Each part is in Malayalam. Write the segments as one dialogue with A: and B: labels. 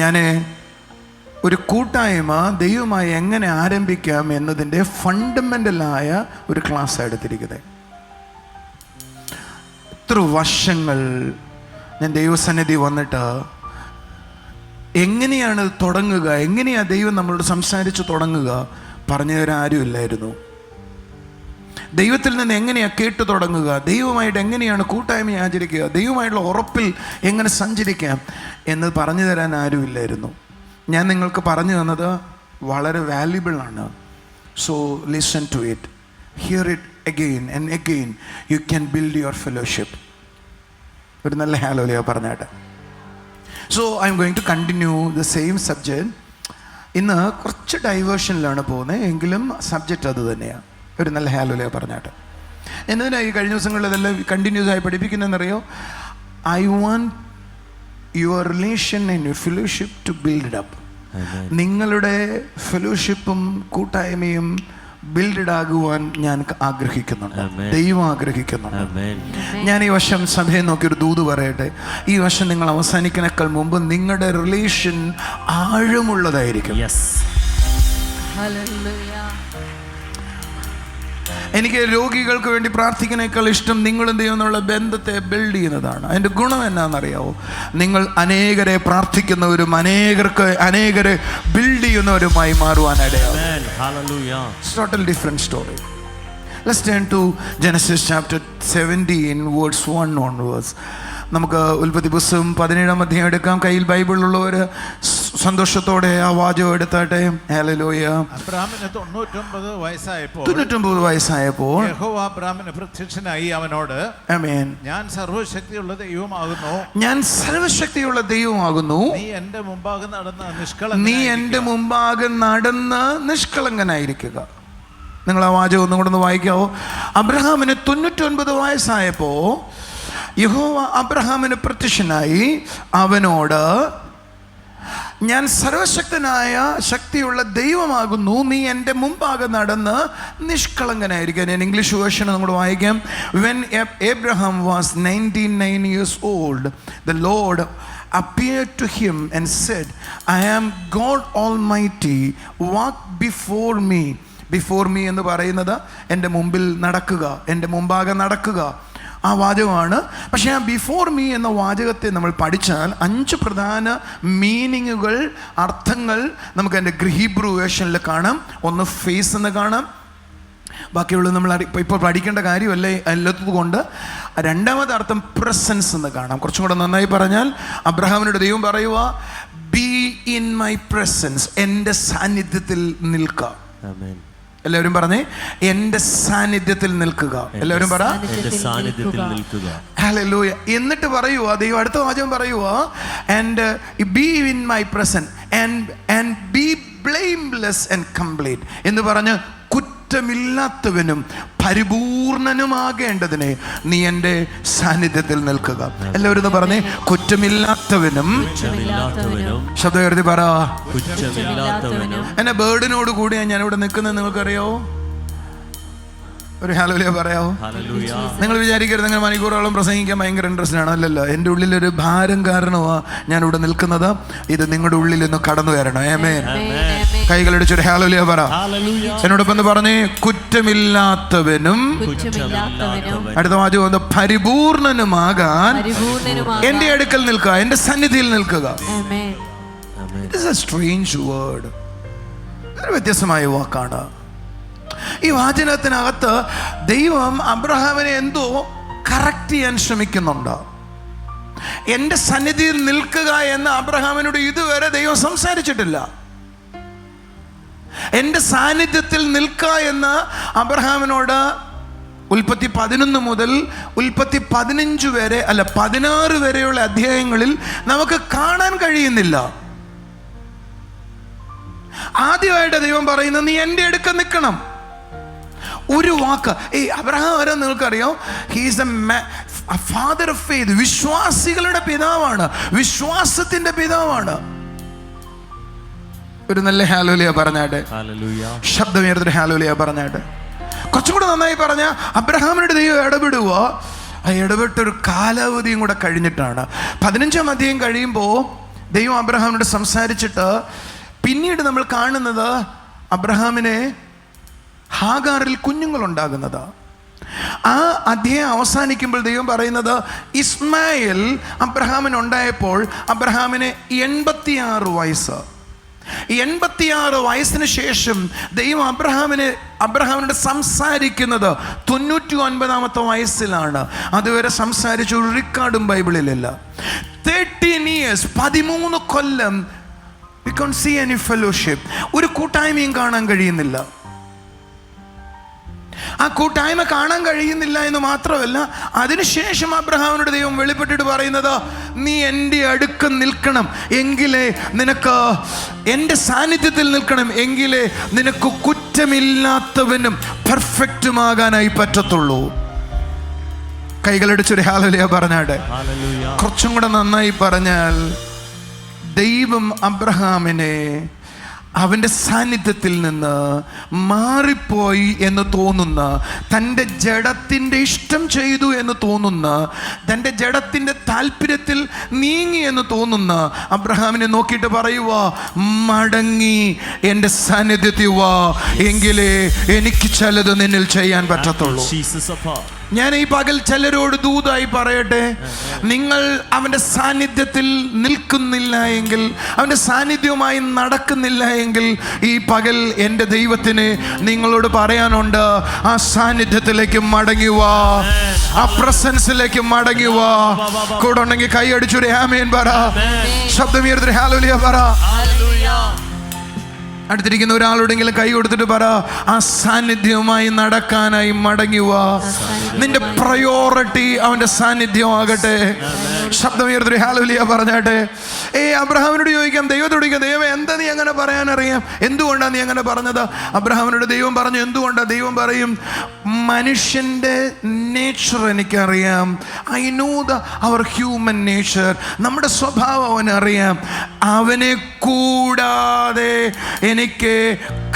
A: ഞാൻ ഒരു കൂട്ടായ്മ ദൈവമായി എങ്ങനെ ആരംഭിക്കാം എന്നതിൻ്റെ ഫണ്ടമെൻ്റലായ ഒരു ക്ലാസ്സാണ് എടുത്തിരിക്കുന്നത്. എത്ര വർഷങ്ങൾ ഞാൻ ദൈവസന്നിധി വന്നിട്ട് എങ്ങനെയാണ് തുടങ്ങുക, എങ്ങനെയാണ് ദൈവം നമ്മളോട് സംസാരിച്ച് തുടങ്ങുക പറഞ്ഞു തരാൻ ആരുമില്ലായിരുന്നു. ദൈവത്തിൽ നിന്ന് എങ്ങനെയാണ് കേട്ടു തുടങ്ങുക, ദൈവമായിട്ട് എങ്ങനെയാണ് കൂട്ടായ്മ ആചരിക്കുക, ദൈവമായിട്ടുള്ള ഉറപ്പിൽ എങ്ങനെ സഞ്ചരിക്കാം എന്ന് പറഞ്ഞു തരാൻ ആരുമില്ലായിരുന്നു. ഞാൻ നിങ്ങൾക്ക് പറഞ്ഞു തന്നത് വളരെ വാല്യുബിളാണ്. So listen to it, hear it again and again. You can build your fellowship. ഒരു നല്ല ഹല്ലേലൂയ പറഞ്ഞാട്ടെ. So I am going to continue the same subject. ഇന്ന് കുറച്ച് ഡൈവേർഷനിലാണ് പോകുന്നത്, എങ്കിലും സബ്ജക്റ്റ് അത് തന്നെയാണ്. ഒരു നല്ല ഹല്ലേലൂയ പറഞ്ഞാട്ടെ. എന്നതിനായി കഴിഞ്ഞ ദിവസങ്ങളിൽ ഇതെല്ലാം കണ്ടിന്യൂസ് ആയി പഠിപ്പിക്കുന്നതെന്നറിയോ? I want your relation and your fellowship to build up. നിങ്ങളുടെ ഫെലോഷിപ്പും കൂട്ടായ്മയും ബിൽഡ് ആകുവാൻ ഞാൻ ആഗ്രഹിക്കുന്നുണ്ട്, ദൈവം ആഗ്രഹിക്കുന്നുണ്ട്. ഞാൻ ഈ വർഷം സഭയെ നോക്കി ഒരു ദൂത് പറയട്ടെ. ഈ വർഷം നിങ്ങൾ അവസാനിക്കുന്നേക്കാൾ മുമ്പ് നിങ്ങളുടെ റിലേഷൻ ആഴമുള്ളതായിരിക്കും. എനിക്ക് രോഗികൾക്ക് വേണ്ടി പ്രാർത്ഥിക്കുന്നതിനേക്കാൾ ഇഷ്ടം നിങ്ങളും ദൈവം എന്നുള്ള ബന്ധത്തെ ബിൽഡ് ചെയ്യുന്നതാണ്. അതിൻ്റെ ഗുണം എന്നാണെന്നറിയാവോ? നിങ്ങൾ അനേകരെ പ്രാർത്ഥിക്കുന്നവരും അനേകരെ build ചെയ്യുന്നവരുമായി മാറുവാനിടയാവും. It's totally different story. Let's turn to Genesis chapter 17 verse 1 onwards. നമുക്ക് ഉൽപ്പത്തി പുസ്തകം 17-ാം അധ്യായം എടുക്കാം. കയ്യിൽ ബൈബിളുള്ളവർ സന്തോഷത്തോടെ ആ വാചകം എടുത്താട്ടെ. ഹല്ലേലൂയ.
B: അബ്രാഹാമിന് 99
A: വയസ്സായപ്പോൾ
B: യഹോവ അബ്രാഹാമിന് പ്രത്യക്ഷനായി അവനോട്, ആമേൻ, ഞാൻ സർവശക്തിയുള്ള ദൈവമാകുന്നു, നീ എൻ്റെ മുമ്പാകെ നടന്ന് നിഷ്കളങ്കനായിരിക്കുക. നിങ്ങൾ ആ വാചകം ഒന്നും കൂടെ ഒന്ന് വായിക്കാവോ? അബ്രഹാമിന് 99 വയസ്സായപ്പോൾ യഹോവ അബ്രഹാമിന് പ്രത്യക്ഷനായി അവനോട്, ഞാൻ സർവശക്തനായ ശക്തിയുള്ള ദൈവമാകുന്നു, നീ എൻ്റെ മുമ്പാകെ നടന്ന് നിഷ്കളങ്കനായിരിക്കുക. ഞാൻ ഇംഗ്ലീഷ് വേർഷൻ നമ്മൾ വായിക്കാം. When Abraham was 99 years old, the Lord appeared to him and said, I am God Almighty, walk before me. Before me എന്ന് പറയുന്നത് എൻ്റെ മുമ്പിൽ നടക്കുക, എൻ്റെ മുമ്പാകെ നടക്കുക, ആ വാചകമാണ്. പക്ഷേ ആ ബിഫോർ മീ എന്ന വാചകത്തെ നമ്മൾ പഠിച്ചാൽ 5 പ്രധാന മീനിങ്ങുകൾ, അർത്ഥങ്ങൾ നമുക്ക് എൻ്റെ ഹീബ്രു വേർഷനിൽ കാണാം. ഒന്ന് ഫേസ് എന്ന് കാണാം, ബാക്കിയുള്ളത് നമ്മൾ ഇപ്പോൾ പഠിക്കേണ്ട കാര്യമല്ല അല്ലാത്തതുകൊണ്ട്. രണ്ടാമത്തെ അർത്ഥം പ്രസൻസ് എന്ന് കാണാം. കുറച്ചും കൂടെ നന്നായി പറഞ്ഞാൽ അബ്രഹാമിനോട് ദൈവം പറയുക, ബി ഇൻ മൈ പ്രസൻസ്, എൻ്റെ സാന്നിധ്യത്തിൽ നിൽക്കുക. എല്ലാവരും പറഞ്ഞേ, എൻ്റെ സാന്നിധ്യത്തിൽ നിൽക്കുക. എല്ലാവരും പറ, ഹല്ലേലൂയ. എന്നിട്ട് പറയുക ദൈവം, അടുത്ത വാചകം പറയുക, and be in my presence and be blameless and complete എന്ന് പറഞ്ഞ് കുറ്റമില്ലാത്തവനും പരിപൂർണനുമാകേണ്ടതിനെ നീ എൻ്റെ സാന്നിധ്യത്തിൽ നിൽക്കുക. എല്ലാവരും പറഞ്ഞേ, കുറ്റമില്ലാത്തവനും. ശബ്ദകരുതി പറ, എന്നെ ബേർഡിനോട് കൂടിയാണ് ഞാനിവിടെ നിൽക്കുന്നത്. നിങ്ങൾക്കറിയോ? ഒരു ഹല്ലേലൂയ പറയാവോ? നിങ്ങൾ വിചാരിക്കരുത് നിങ്ങൾ മണിക്കൂറോളം പ്രസംഗിക്കാൻ ഭയങ്കര ഇൻട്രസ്റ്റ് ആണ്. അല്ലല്ലോ, എൻ്റെ ഉള്ളിലൊരു ഭാരം കാരണമാണ് ഞാനിവിടെ നിൽക്കുന്നത്. ഇത് നിങ്ങളുടെ ഉള്ളിൽ നിന്ന് കടന്നു വരണം. ആമേൻ. കൈകളടിച്ചൊരു ഹല്ലേലൂയ പറ. എന്നോടൊപ്പം പറഞ്ഞേ, കുറ്റമില്ലാത്തവനും. അടുത്ത വാചകം, പരിപൂർണനുമാകാൻ എൻ്റെ അടുക്കൽ നിൽക്കുക, എൻ്റെ സന്നിധിയിൽ നിൽക്കുക. It is a strange word. ഒരു വ്യത്യസ്തമായ വാക്കാണ്. ഈ വാചനത്തിനകത്ത് ദൈവം അബ്രഹാമിനെ എന്തോ കറക്റ്റ് ചെയ്യാൻ ശ്രമിക്കുന്നുണ്ട്. എൻ്റെ സന്നിധിയിൽ നിൽക്കുക എന്ന് അബ്രഹാമിനോട് ഇതുവരെ ദൈവം സംസാരിച്ചിട്ടില്ല. എൻ്റെ സാന്നിധ്യത്തിൽ നിൽക്കുക എന്ന് അബ്രഹാമിനോട് ഉൽപ്പത്തി 11 മുതൽ ഉൽപ്പത്തി 15 വരെ, അല്ല 16 വരെയുള്ള അധ്യായങ്ങളിൽ നമുക്ക് കാണാൻ കഴിയുന്നില്ല. ആദ്യമായിട്ട് ദൈവം പറയുന്നത്, നീ എൻ്റെ അടുക്കൽ നിൽക്കണം. ഒരു വാക്ക്. അബ്രഹാം ആരാ നിങ്ങൾക്കറിയോ? He's A father of faith. വിശ്വാസികളുടെ പിതാവാണ്, വിശ്വാസത്തിന്റെ പിതാവാണ്. ഒരു നല്ല ഹല്ലേലൂയ പറഞ്ഞാട്ടെ. ശബ്ദമേർന്നൊരു ഹല്ലേലൂയ പറഞ്ഞാട്ടെ. കുറച്ചും കൂടെ നന്നായി പറഞ്ഞ, അബ്രഹാമിനോട് ദൈവം ഇടപെടുക. ആ ഇടപെട്ടൊരു കാലാവധിയും കൂടെ കഴിഞ്ഞിട്ടാണ്. 15-ാം അധ്യായം കഴിയുമ്പോൾ
A: ദൈവം അബ്രഹാമിനോട് സംസാരിച്ചിട്ട് പിന്നീട് നമ്മൾ കാണുന്നത് അബ്രഹാമിനെ ഹാഗാറിൽ കുഞ്ഞുങ്ങളുണ്ടാകുന്നത്. ആ അധ്യായം അവസാനിക്കുമ്പോൾ ദൈവം പറയുന്നത് ഇസ്മായേൽ അബ്രഹാമിനുണ്ടായപ്പോൾ അബ്രഹാമിന് 86 വയസ്സ്. 86 വയസ്സിന് ശേഷം ദൈവം അബ്രഹാമിനോട് സംസാരിക്കുന്നത് 99-ാമത്തെ വയസ്സിലാണ്. അതുവരെ സംസാരിച്ച ഒരു റെക്കോർഡും ബൈബിളിലില്ല. 13 years, 13 Kollam we can't see any fellowship. ഒരു കൂട്ടായ്മയും കാണാൻ കഴിയുന്നില്ല. ആ കൂട്ടായ്മ കാണാൻ കഴിയുന്നില്ല എന്ന് മാത്രമല്ല, അതിനുശേഷം അബ്രഹാമിനോട് ദൈവം വെളിപ്പെട്ടിട്ട് പറയുന്നത്, നീ എൻ്റെ അടുക്ക് നിൽക്കണം, എങ്കിലേ നിനക്ക് എൻ്റെ സാന്നിധ്യത്തിൽ നിൽക്കണം, എങ്കിലേ നിനക്ക് കുറ്റമില്ലാത്തവനും പെർഫെക്റ്റുമാകാനായി പറ്റത്തുള്ളൂ. കൈകളടിച്ചൊരു ഹല്ലേലൂയ പറഞ്ഞാട്ടെ. കുറച്ചും കൂടെ നന്നായി പറഞ്ഞാൽ, ദൈവം അബ്രഹാമിനെ അവൻ്റെ സാന്നിധ്യത്തിൽ നിന്ന് മാറിപ്പോയി എന്ന് തോന്നുന്ന, തൻ്റെ ജഡത്തിൻ്റെ ഇഷ്ടം ചെയ്തു എന്ന് തോന്നുന്ന, തൻ്റെ ജഡത്തിൻ്റെ താല്പര്യത്തിൽ നീങ്ങി എന്ന് തോന്നുന്ന അബ്രഹാമിനെ നോക്കിയിട്ട് പറയുക, മടങ്ങി എൻ്റെ സാന്നിധ്യത്തിൽ വാ, എങ്കിലേ എനിക്ക് ചിലത് നിന്നിൽ ചെയ്യാൻ പറ്റത്തുള്ളൂ. ഞാൻ ഈ പകൽ ചിലരോട് ദൂതായി പറയട്ടെ, നിങ്ങൾ അവൻ്റെ സാന്നിധ്യത്തിൽ നിൽക്കുന്നില്ല എങ്കിൽ, അവൻ്റെ സാന്നിധ്യവുമായി നടക്കുന്നില്ല എങ്കിൽ, ഈ പകൽ എൻ്റെ ദൈവത്തിന് നിങ്ങളോട് പറയാനുണ്ട്, ആ സാന്നിധ്യത്തിലേക്ക് മടങ്ങി വാ, ആ പ്രസൻസിലേക്ക് മടങ്ങി വാ. കൂടെ ഉണ്ടെങ്കിൽ കൈ അടിച്ചൊരു ആമേൻ പറ, ശബ്ദമുയർത്തി ഹല്ലേലൂയ പറ. അടുത്തിരിക്കുന്ന ഒരാളോടെങ്കിലും കൈ കൊടുത്തിട്ട് പറ, ആ സാന്നിധ്യവുമായി നടക്കാനായി മടങ്ങി വാ. നിന്റെ പ്രയോറിറ്റി അവന്റെ സാന്നിധ്യമാകട്ടെ. ശബ്ദമുയർത്തി ഹല്ലേലൂയ പറഞ്ഞാട്ടെ. അബ്രഹാമിനോട് ചോദിക്കാം, ദൈവത്തോട് ചോദിക്കാം, ദൈവം എന്താ നീ അങ്ങനെ പറയാനറിയാം, എന്തുകൊണ്ടാണ് നീ അങ്ങനെ പറഞ്ഞത്? അബ്രഹാമിനോട് ദൈവം പറഞ്ഞു, എന്തുകൊണ്ടാണ്? ദൈവം പറയും, മനുഷ്യൻ്റെ നേച്ചർ എനിക്കറിയാം. I know our human nature. നമ്മുടെ സ്വഭാവം അവനറിയാം. അവനെ കൂടാതെ എനിക്ക്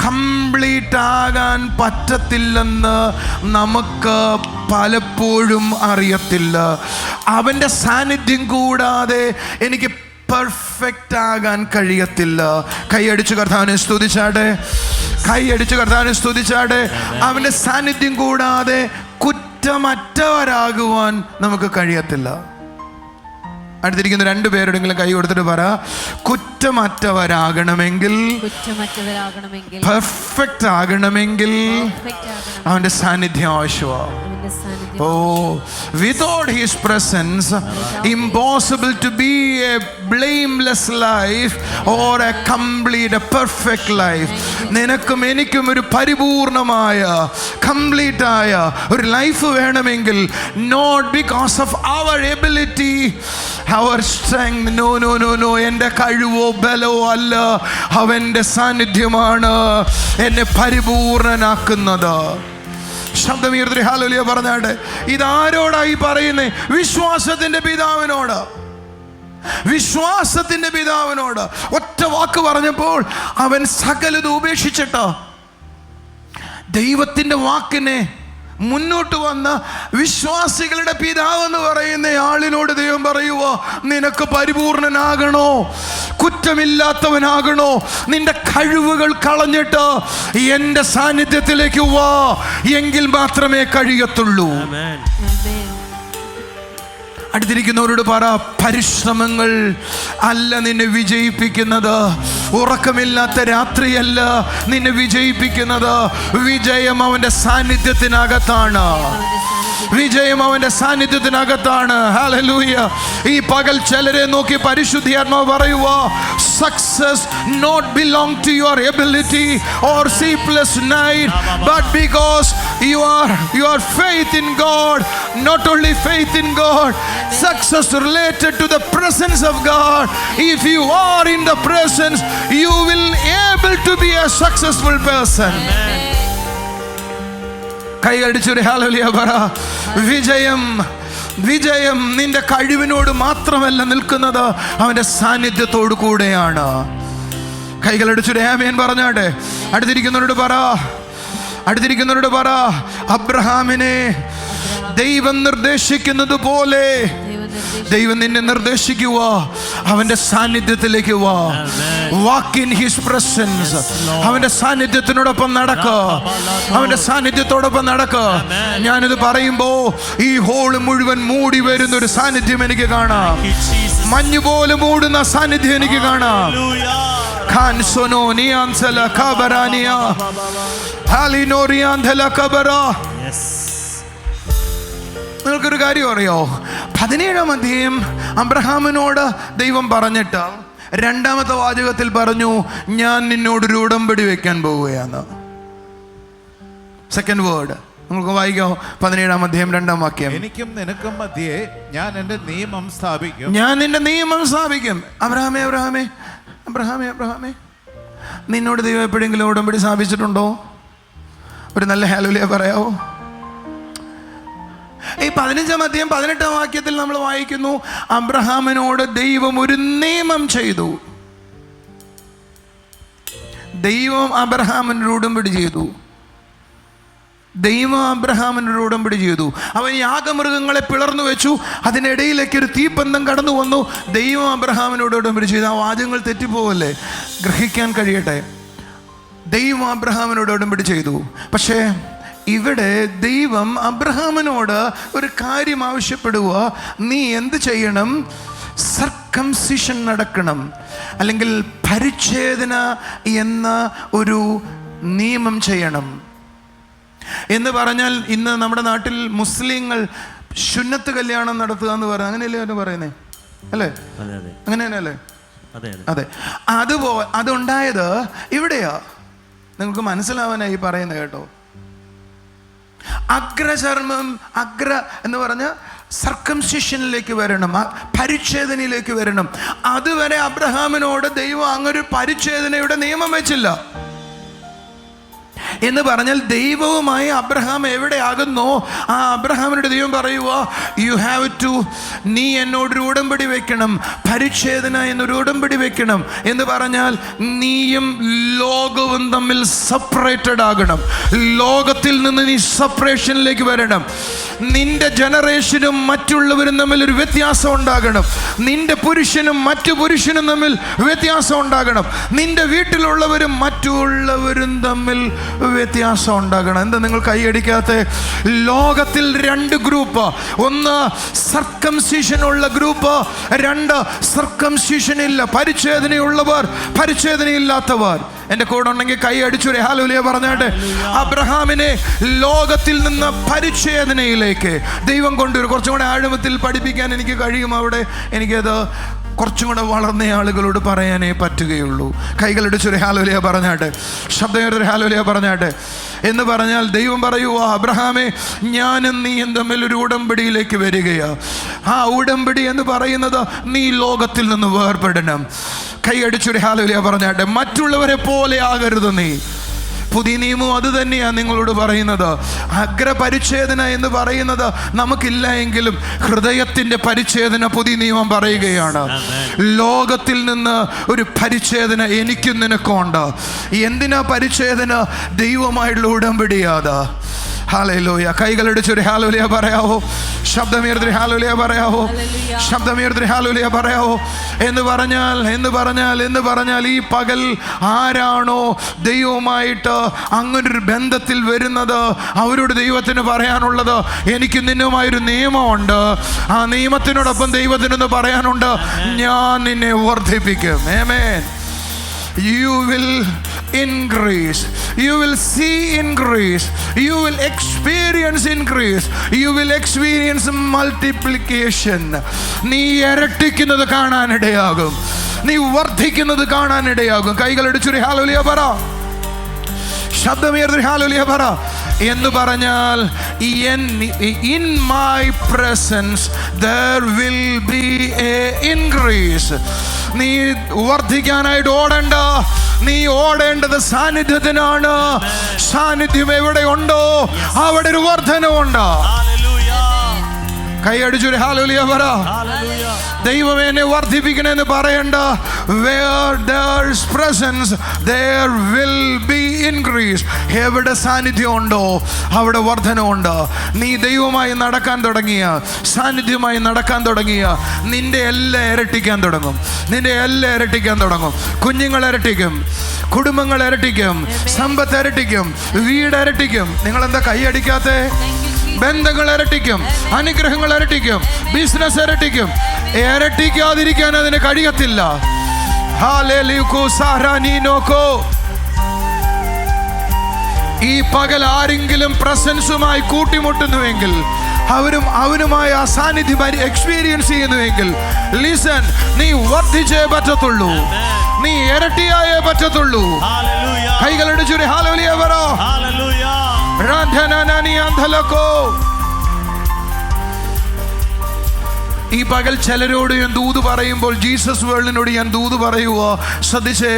A: കംപ്ലീറ്റ് ആകാൻ പറ്റത്തില്ലെന്ന് നമുക്ക് പലപ്പോഴും അറിയത്തില്ല. അവൻ്റെ സാന്നിധ്യം കൂടാതെ എനിക്ക് പെർഫെക്റ്റ് ആകാൻ കഴിയത്തില്ല. കൈയടിച്ചു കർത്താവിനെ സ്തുതിച്ചാട്ടെ, കൈയടിച്ചു കർത്താവിനെ സ്തുതിച്ചാട്ടെ. അവൻ്റെ സാന്നിധ്യം കൂടാതെ കുറ്റമറ്റവരാകുവാൻ നമുക്ക് കഴിയത്തില്ല. അടുത്തിരിക്കുന്ന 2 പേരോടെങ്കിലും കൈ കൊടുത്തിട്ട് പറ, കുറ്റമറ്റവരാകണമെങ്കിൽ, പെർഫെക്റ്റ് ആകണമെങ്കിൽ അവന്റെ സാന്നിധ്യം ആവശ്യമാണ്. Without his presence, impossible to be a blameless life or a complete, a perfect life. നിനക്കും എനിക്കും ഒരു പരിപൂർണമായ, കംപ്ലീറ്റ് ആയ ഒരു ലൈഫ് വേണമെങ്കിൽ, not because of our ability, our strength, no, എൻ്റെ കഴിവോ ബലവോ അല്ല, അവൻ്റെ സാന്നിധ്യമാണ് എന്നെ പരിപൂർണനാക്കുന്നത്. ശബ്ദമുയർത്തി ഹല്ലേലൂയ പറഞ്ഞാട്ടെ. ഇതാരോടായി പറയുന്നേ? വിശ്വാസത്തിന്റെ പിതാവിനോട്. വിശ്വാസത്തിന്റെ പിതാവിനോട് ഒറ്റ വാക്ക് പറഞ്ഞപ്പോൾ അവൻ സകലതും ഉപേക്ഷിച്ചിട്ട് ദൈവത്തിന്റെ വാക്കിനെ മുന്നോട്ട് വന്ന വിശ്വാസികളുടെ പിതാവ് എന്ന് പറയുന്ന ആളിനോട് ദൈവം പറയുവോ, നിനക്ക് പരിപൂർണനാകണോ, കുറ്റമില്ലാത്തവനാകണോ, നിന്റെ കഴിവുകൾ കളഞ്ഞിട്ട് എൻ്റെ സാന്നിധ്യത്തിലേക്ക് വാ, എങ്കിൽ മാത്രമേ കഴിയത്തുള്ളൂ. അടുത്തിരിക്കുന്നവരോട് പറ, പരിശ്രമങ്ങൾ അല്ല നിന്നെ വിജയിപ്പിക്കുന്നത്, ഉറക്കമില്ലാത്ത രാത്രിയല്ല നിന്നെ വിജയിപ്പിക്കുന്നത്. വിജയം അവന്റെ സാന്നിധ്യത്തിനകത്താണ്. വിജയം അവന്റെ സാന്നിധ്യത്തിനകത്താണ്. ഹല്ലേലൂയ. ഈ പകൽ ചിലരെ നോക്കി പരിശുദ്ധാത്മാവ് പറയുക, success not belong to your ability or sleepless night, but because your faith in God. Not only faith in God, success related to the presence of God. If you are in the presence, you will able to be a successful person. കൈയടിച്ചൊരു ഹല്ലേലൂയ പറ. വിജയം നിന്റെ കഴിവിനോട് മാത്രമല്ല നിൽക്കുന്നത്, അവന്റെ സാന്നിധ്യത്തോടു കൂടെയാണ്. കൈകളടിച്ചൊരു ആമേൻ പറഞ്ഞാട്ടെ. അടുത്തിരിക്കുന്നവരോട് പറ, അബ്രഹാമിനെ ദൈവം നിർദ്ദേശിക്കുന്നത് പോലെ ദൈവം നിന്നെ നിർദ്ദേശിക്കുക, അവന്റെ സാന്നിധ്യത്തിലേക്ക് വാ. Walk in his presence. അവന്റെ സാന്നിധ്യത്തിനോടൊപ്പം നടക്കുക, അവന്റെ സാന്നിധ്യത്തോടൊപ്പം നടക്കുക. ഞാനിത് പറയുമ്പോ ഈ ഹോള് മുഴുവൻ മൂടി വരുന്ന ഒരു സാന്നിധ്യം എനിക്ക് കാണാം. മഞ്ഞ് പോലെ മൂടുന്ന സാന്നിധ്യം എനിക്ക് കാണാം. ഖാൻസോനോ നിയാൻസല ഖബറാനിയ ഹാലിനോറിയാൻധല ഖബറ. നിങ്ങൾക്കൊരു കാര്യം അറിയോ? 17-ാം അധ്യായം അബ്രഹാമിനോട് ദൈവം പറഞ്ഞിട്ട് 2-ാമത്തെ വാചകത്തിൽ പറഞ്ഞു, ഞാൻ നിന്നോടൊരു ഉടമ്പടി വെക്കാൻ പോവുകയാണ്. സെക്കൻഡ് വേർഡ് നമുക്ക് വായിക്കാം. 17-ാം അധ്യായം 2-ാം വാക്യം.
C: എനിക്കും നിനക്കും മധ്യേ ഞാൻ എൻ്റെ നിയമം സ്ഥാപിക്കും.
A: ഞാൻ നിന്റെ നിയമം സ്ഥാപിക്കും. അബ്രഹാമേ അബ്രഹാമേ അബ്രഹാമേ അബ്രഹാമേ, നിന്നോട് ദൈവം എപ്പോഴെങ്കിലും ഉടമ്പടി സ്ഥാപിച്ചിട്ടുണ്ടോ? ഒരു നല്ല ഹല്ലേലൂയ പറയാവോ? ഈ 15-ാം അധ്യായം 18-ാം വാക്യത്തിൽ നമ്മൾ വായിക്കുന്നു, അബ്രഹാമിനോട് ദൈവം ഒരു നിയമം ചെയ്തു. ദൈവം അബ്രഹാമിനോട് ഉടമ്പടി ചെയ്തു. ദൈവം അബ്രഹാമിനോട് ഉടമ്പടി ചെയ്തു. അവൻ യാഗമൃഗങ്ങളെ പിളർന്നു വെച്ചു, അതിനിടയിലേക്ക് ഒരു തീപ്പന്തം കടന്നു വന്നു. ദൈവം അബ്രഹാമിനോട് ഉടമ്പടി ചെയ്തു. ആ വാചകങ്ങൾ തെറ്റിപ്പോവല്ലേ? ഗ്രഹിക്കാൻ കഴിയട്ടെ. ദൈവം അബ്രഹാമിനോട് ഉടമ്പടി ചെയ്തു. പക്ഷേ ഇവിടെ ദൈവം അബ്രഹാമിനോട് ഒരു കാര്യം ആവശ്യപ്പെടുക, നീ എന്ത് ചെയ്യണം? സർക്കംസിഷൻ നടക്കണം, അല്ലെങ്കിൽ പരിച്ഛേദന എന്ന ഒരു നിയമം ചെയ്യണം. എന്ന് പറഞ്ഞാൽ ഇന്ന് നമ്മുടെ നാട്ടിൽ മുസ്ലിങ്ങൾ സുന്നത്ത് കല്യാണം നടത്തുക എന്ന് പറയുന്നത്, അങ്ങനെയല്ലേ പറയുന്നേ? അല്ലേ? അങ്ങനെ തന്നെയല്ലേ? അതെ. അതുണ്ടായത് ഇവിടെയാ. നിങ്ങൾക്ക് മനസ്സിലാവാനായി പറയുന്നത് കേട്ടോ. അഗ്രചർമ്മം എന്ന് പറഞ്ഞ സർക്കംസിഷനിലേക്ക് വരണം, പരിച്ഛേദനയിലേക്ക് വരണം. അതുവരെ അബ്രഹാമിനോട് ദൈവം അങ്ങൊരു പരിച്ഛേദനയുടെ നിയമം വെച്ചില്ല. എന്ന് പറഞ്ഞാൽ ദൈവവുമായി അബ്രഹാം എവിടെയാകുന്നോ ആ അബ്രഹാമിനോട് ദൈവം പറയുക, യു ഹാവ് ടു, നീ എന്നോടൊരു ഉടമ്പടി വെക്കണം, പരിച്ഛേദന എന്നൊരു ഉടമ്പടി വെക്കണം. എന്ന് പറഞ്ഞാൽ നീയും ലോകവും തമ്മിൽ സെപ്പറേറ്റഡ് ആകണം. ലോകത്തിൽ നിന്ന് നീ സെപ്പറേഷനിലേക്ക് വരണം. നിന്റെ ജനറേഷനും മറ്റുള്ളവരും തമ്മിൽ ഒരു വ്യത്യാസം ഉണ്ടാകണം. നിന്റെ പുരുഷനും മറ്റു പുരുഷനും തമ്മിൽ വ്യത്യാസം ഉണ്ടാകണം. നിന്റെ വീട്ടിലുള്ളവരും മറ്റുള്ളവരും തമ്മിൽ വ്യത്യാസം ഉണ്ടാകണം. എന്താ നിങ്ങൾ കൈയടിക്കാത്ത? ലോകത്തിൽ 2 ഗ്രൂപ്പ്. ഒന്ന് സർക്കംസിഷൻ ഉള്ള ഗ്രൂപ്പ്, 2 സർക്കംസിഷൻ ഇല്ല, പരിച്ഛേദനയുള്ളവർ, പരിച്ഛേദനയില്ലാത്തവർ. എൻ്റെ കൂടെ ഉണ്ടെങ്കിൽ കൈ അടിച്ചൊരു ഹല്ലേലൂയ പറഞ്ഞാട്ടെ. അബ്രഹാമിനെ ലോകത്തിൽ നിന്ന് പരിച്ഛേദനയിലേക്ക് ദൈവം കൊണ്ടുവരും. കുറച്ചും കൂടെ ആഴമത്തിൽ പഠിപ്പിക്കാൻ എനിക്ക് കഴിയും. അവിടെ എനിക്കത് കുറച്ചും കൂടെ വളർന്ന ആളുകളോട് പറയാനേ പറ്റുകയുള്ളൂ. കൈകളടിച്ചൊരു ഹല്ലേലൂയ പറഞ്ഞാട്ടെ, ശബ്ദമേറൊരു ഹല്ലേലൂയ പറഞ്ഞാട്ടെ. എന്ന് പറഞ്ഞാൽ ദൈവം പറയുക, അബ്രഹാമേ, ഞാനും നീയും തമ്മിൽ ഒരു ഉടമ്പടിയിലേക്ക് വരികയാ. ആ ഉടമ്പടി എന്ന് പറയുന്നത് നീ ലോകത്തിൽ നിന്ന് വേർപെടണം. കൈയടിച്ചൊരു ഹല്ലേലൂയ പറഞ്ഞാട്ടെ. മറ്റുള്ളവരെ പോലെ ആകരുത് നീ. പുതിയ നിയമം അത് തന്നെയാണ് നിങ്ങളോട് പറയുന്നത്. അഗ്രപരിച്ഛേദന എന്ന് പറയുന്നത് നമുക്കില്ല എങ്കിലും ഹൃദയത്തിൻ്റെ പരിച്ഛേദന പുതിയ നിയമം പറയുകയാണ്. ലോകത്തിൽ നിന്ന് ഒരു പരിച്ഛേദന എനിക്കും നിനക്കും ഉണ്ട്. എന്തിനാ പരിച്ഛേദന? ദൈവമായിട്ടുള്ള ഉടമ്പടിയാതാ. ഹല്ലേലൂയ. കൈകളടിച്ചൊരു ഹല്ലേലൂയ പറയാവോ? ശബ്ദമേർദ്രി ഹല്ലേലൂയ പറയാവോ? ശബ്ദമേർദ്രി ഹല്ലേലൂയ പറയാവോ? എന്ന് പറഞ്ഞാൽ ഈ പകൽ ആരാണോ ദൈവവുമായിട്ട് അങ്ങനൊരു ബന്ധത്തിൽ വരുന്നത്, അവരോട് ദൈവത്തിന് പറയാനുള്ളത്, എനിക്ക് നിന്നുമായൊരു നിയമമുണ്ട്. ആ നിയമത്തിനോടൊപ്പം ദൈവത്തിനൊന്ന് പറയാനുണ്ട്, ഞാൻ നിന്നെ വർദ്ധിപ്പിക്കും. ആമേൻ. You will increase, you will see increase, you will experience increase, you will experience multiplication. നീ ഇരട്ടിക്കുന്നത് കാണാനിടയാകും, നീ വർദ്ധിക്കുന്നത് കാണാനിടയാകും. കൈകളടിച്ചൊരു ഹല്ലേലൂയ പറ, ശബ്ദമേർദ്രി ഹല്ലേലൂയ പറ. എന്ന് പറഞ്ഞാൽ in my presence there will be a increase. നീ വർദ്ധിക്കാനായിട്ട് ഓടണ്ട, നീ ഓടേണ്ടത് സാന്നിധ്യത്തിനാണ്. സാന്നിധ്യം എവിടെ ഉണ്ടോ അവിടെ ഒരു വർധനവുണ്ട്. കൈയടിച്ചൊരു ഹല്ലേലൂയ പറ. ദൈവമേ എന്നെ വർദ്ധിപ്പിക്കണമെന്ന് പറയണ്ട. Where there's presence there will be increase. എവിടെ സാന്നിധ്യം ഉണ്ടോ അവിടെ വർധനമുണ്ട്. നീ ദൈവമായി നടക്കാൻ തുടങ്ങിയ, സാന്നിധ്യമായി നടക്കാൻ തുടങ്ങിയ, നിന്റെ എല്ലാം ഇരട്ടിക്കാൻ തുടങ്ങും. നിന്റെ എല്ലാം ഇരട്ടിക്കാൻ തുടങ്ങും. കുഞ്ഞുങ്ങൾ ഇരട്ടിക്കും, കുടുംബങ്ങൾ ഇരട്ടിക്കും, സമ്പത്ത് ഇരട്ടിക്കും, വീട് ഇരട്ടിക്കും. നിങ്ങളെന്താ കൈയടിക്കാത്തെ? ബന്ധങ്ങൾ ഇരട്ടിക്കും, അനുഗ്രഹങ്ങൾ ഇരട്ടിക്കും, ബിസിനസ് ഇരട്ടിക്കും. ഇരട്ടിക്കാതിരിക്കാൻ അതിന് കഴിയത്തില്ല. ഈ പകൽ ആരെങ്കിലും പ്രസൻസുമായി കൂട്ടിമുട്ടുന്നുവെങ്കിൽ, അവനുമായി ആ സാന്നിധ്യം എക്സ്പീരിയൻസ് ചെയ്യുന്നുവെങ്കിൽ, ലിസൺ, നീ വർദ്ധിച്ചേ പറ്റത്തുള്ളൂ, നീ ഇരട്ടിയായേ പറ്റത്തുള്ളൂ. കൈകളടിച്ചൊരു ഹല്ലേലൂയ പറ. ഈ പകൽ ചിലരോട് ഞാൻ ദൂത് പറയുമ്പോൾ, ജീസസ് വേൾഡിനോട് ഞാൻ ദൂത് പറയുക, ശ്രദ്ധിച്ചേ,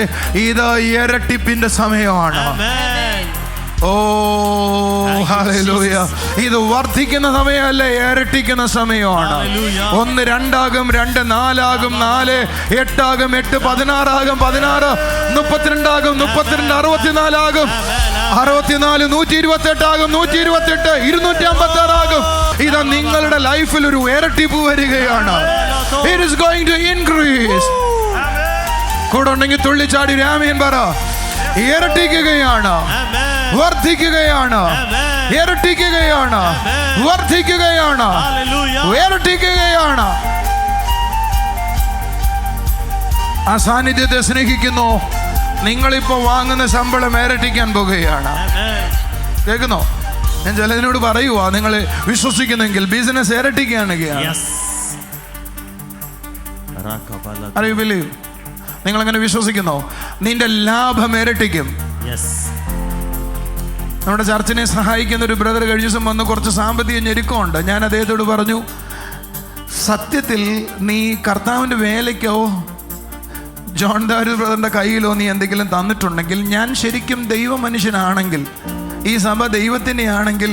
A: ഇത് ഇരട്ടിപ്പിന്റെ സമയമാണ്. ഓ ഹല്ലേലൂയ. ഇത് വർദ്ധിക്കുന്ന സമയമല്ല, ഇരട്ടിക്കുന്ന സമയമാണ്. 1 2 ആകും, 2 4 ആകും, 4 8 ആകും, 8 16 ആകും, 16 32 ആകും, 32 64 ആകും, 64 128 ആകും, 128 256 ആകും. ഇത് നിങ്ങളുടെ ലൈഫിൽ ഒരു ഇരട്ടിപ്പ് വരികയാണ്. It is going to increase. കൂടെ ഉണ്ടെങ്കിൽ തുള്ളിച്ചാടി ആമേൻ പറ. ഇരട്ടിക്കുകയാണ്, വർദ്ധിക്കുകയാണ്, ഇരട്ടിക്കുകയാണ്, വർദ്ധിക്കുകയാണ്, ഇരട്ടിക്കുകയാണ്. ആ സാന്നിധ്യത്തെ സ്നേഹിക്കുന്നു. നിങ്ങളിപ്പോ വാങ്ങുന്ന ശമ്പളം ഇരട്ടിക്കാൻ പോകുകയാണ്. കേൾക്കുന്നോ? ഞാൻ ചിലതിനോട് പറയുക, നിങ്ങൾ വിശ്വസിക്കുന്നെങ്കിൽ ബിസിനസ് ഇരട്ടിക്കുകയാണ്. അറിയില്ലേ? നിങ്ങൾ അങ്ങനെ വിശ്വസിക്കുന്നോ? നിന്റെ ലാഭം ഇരട്ടിക്കും. നമ്മുടെ ചർച്ചിനെ സഹായിക്കുന്ന ഒരു ബ്രദർ കഴിഞ്ഞ ദിവസം വന്ന് കുറച്ച് സാമ്പത്തിക ഞെരുക്കമുണ്ട്. ഞാൻ അദ്ദേഹത്തോട് പറഞ്ഞു, സത്യത്തിൽ നീ കർത്താവിൻ്റെ വേലയ്ക്കോ ജോൺ ദാരു ബ്രദറിൻ്റെ കയ്യിലോ നീ എന്തെങ്കിലും തന്നിട്ടുണ്ടെങ്കിൽ, ഞാൻ ശരിക്കും ദൈവ മനുഷ്യനാണെങ്കിൽ, ഈ സഭ ദൈവത്തിൻ്റെ ആണെങ്കിൽ,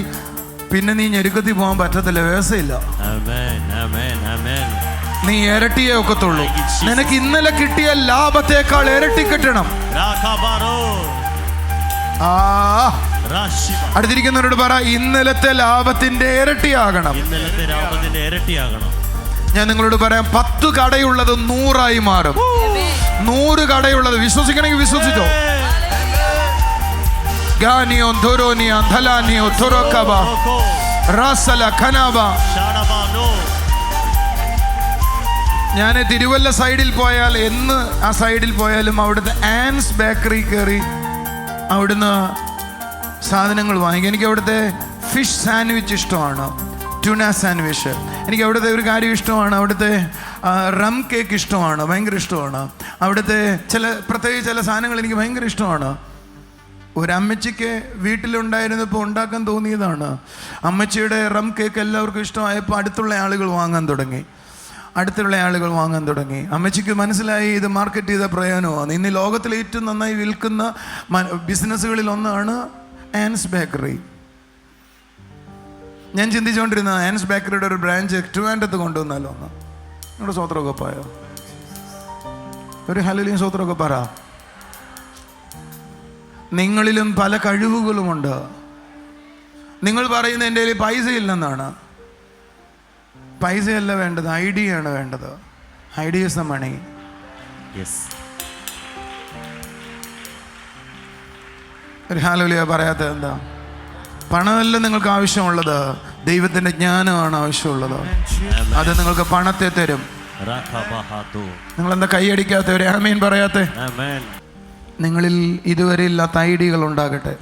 A: പിന്നെ നീ ഞെരുക്കത്തിൽ പോകാൻ പറ്റത്തില്ല, വ്യവസ്ഥയില്ല. നീ ഇരട്ടിയേ ഒക്കത്തുള്ളൂ. നിനക്ക് ഇന്നലെ കിട്ടിയ ലാഭത്തേക്കാൾ ഇരട്ടി കിട്ടണം. അടുത്തിരിക്കുന്നവരോട് പറ, ഇന്നലത്തെ ലാഭത്തിന്റെ ഇരട്ടിയാകണം. ഞാൻ നിങ്ങളോട് പറയാം, 10 കടയുള്ളത് 100 മാറും. 100 കടയുള്ളത് വിശ്വസിക്കണമെങ്കിൽ വിശ്വസിച്ചോ. ഗാനിയോ ധോരോനിയോ ധലാനിയോ ധോരോക്കബ റാസല ഖനാബ. ഞാൻ തിരുവല്ല സൈഡിൽ പോയാൽ, എന്ന് ആ സൈഡിൽ പോയാലും അവിടുത്തെ ആൻസ് ബേക്കറി കയറി അവിടുന്ന് സാധനങ്ങൾ വാങ്ങിക്കും. എനിക്ക് അവിടുത്തെ ഫിഷ് സാൻഡ്വിച്ച് ഇഷ്ടമാണ്, ട്യൂന സാൻഡ്വിച്ച്. എനിക്ക് അവിടുത്തെ ഒരു കാര്യം ഇഷ്ടമാണ്, അവിടുത്തെ റം കേക്ക് ഇഷ്ടമാണ്, ഭയങ്കര ഇഷ്ടമാണ്. അവിടുത്തെ പ്രത്യേകിച്ച് ചില സാധനങ്ങൾ എനിക്ക് ഭയങ്കര ഇഷ്ടമാണ്. ഒരമ്മച്ചിക്ക് വീട്ടിലുണ്ടായിരുന്നപ്പോൾ ഉണ്ടാക്കാൻ തോന്നിയതാണ്. അമ്മച്ചിയുടെ റം കേക്ക് എല്ലാവർക്കും ഇഷ്ടമായപ്പോൾ അടുത്തുള്ള ആളുകൾ വാങ്ങാൻ തുടങ്ങി. അമ്മച്ചിക്ക് മനസ്സിലായി ഇത് മാർക്കറ്റ് ചെയ്ത പ്രയോജനമാണ്. ഇന്ന് ലോകത്തിൽ ഏറ്റവും നന്നായി വിൽക്കുന്ന ബിസിനസ്സുകളിൽ ഒന്നാണ് ആൻസ് ബേക്കറി. ഞാൻ ചിന്തിച്ചുകൊണ്ടിരുന്ന ആൻസ് ബേക്കറിയുടെ ഒരു ബ്രാഞ്ച് ട്രിവാൻഡ്രത്ത് കൊണ്ടുവന്നാലോ ഒന്ന്. നിങ്ങളുടെ സ്വത്രമൊക്കെ പോയോ? ഒരു ഹല്ലേലൂയ സ്വത്രമൊക്കെ പറ. നിങ്ങളിലും പല കഴിവുകളുമുണ്ട്. നിങ്ങൾ പറയുന്ന എൻ്റെ കയ്യിൽ പൈസ ഇല്ലെന്നാണ്. പൈസയല്ല വേണ്ടത്, ഐഡിയ ആണ് വേണ്ടത്. Idea is the money. ഒരു ഹല്ലേലൂയ പറയാത്തത് എന്താ? പണമല്ല നിങ്ങൾക്ക് ആവശ്യമുള്ളത്, ദൈവത്തിൻ്റെ ജ്ഞാനമാണ് ആവശ്യമുള്ളത്. അത് നിങ്ങൾക്ക് പണത്തെ തരും. നിങ്ങളെന്താ കൈയടിക്കാത്ത? ഒരു ആമേൻ പറയാത്തെ? നിങ്ങളിൽ ഇതുവരെ ഇല്ലാത്ത ഐഡിയകൾ ഉണ്ടാകട്ടെ.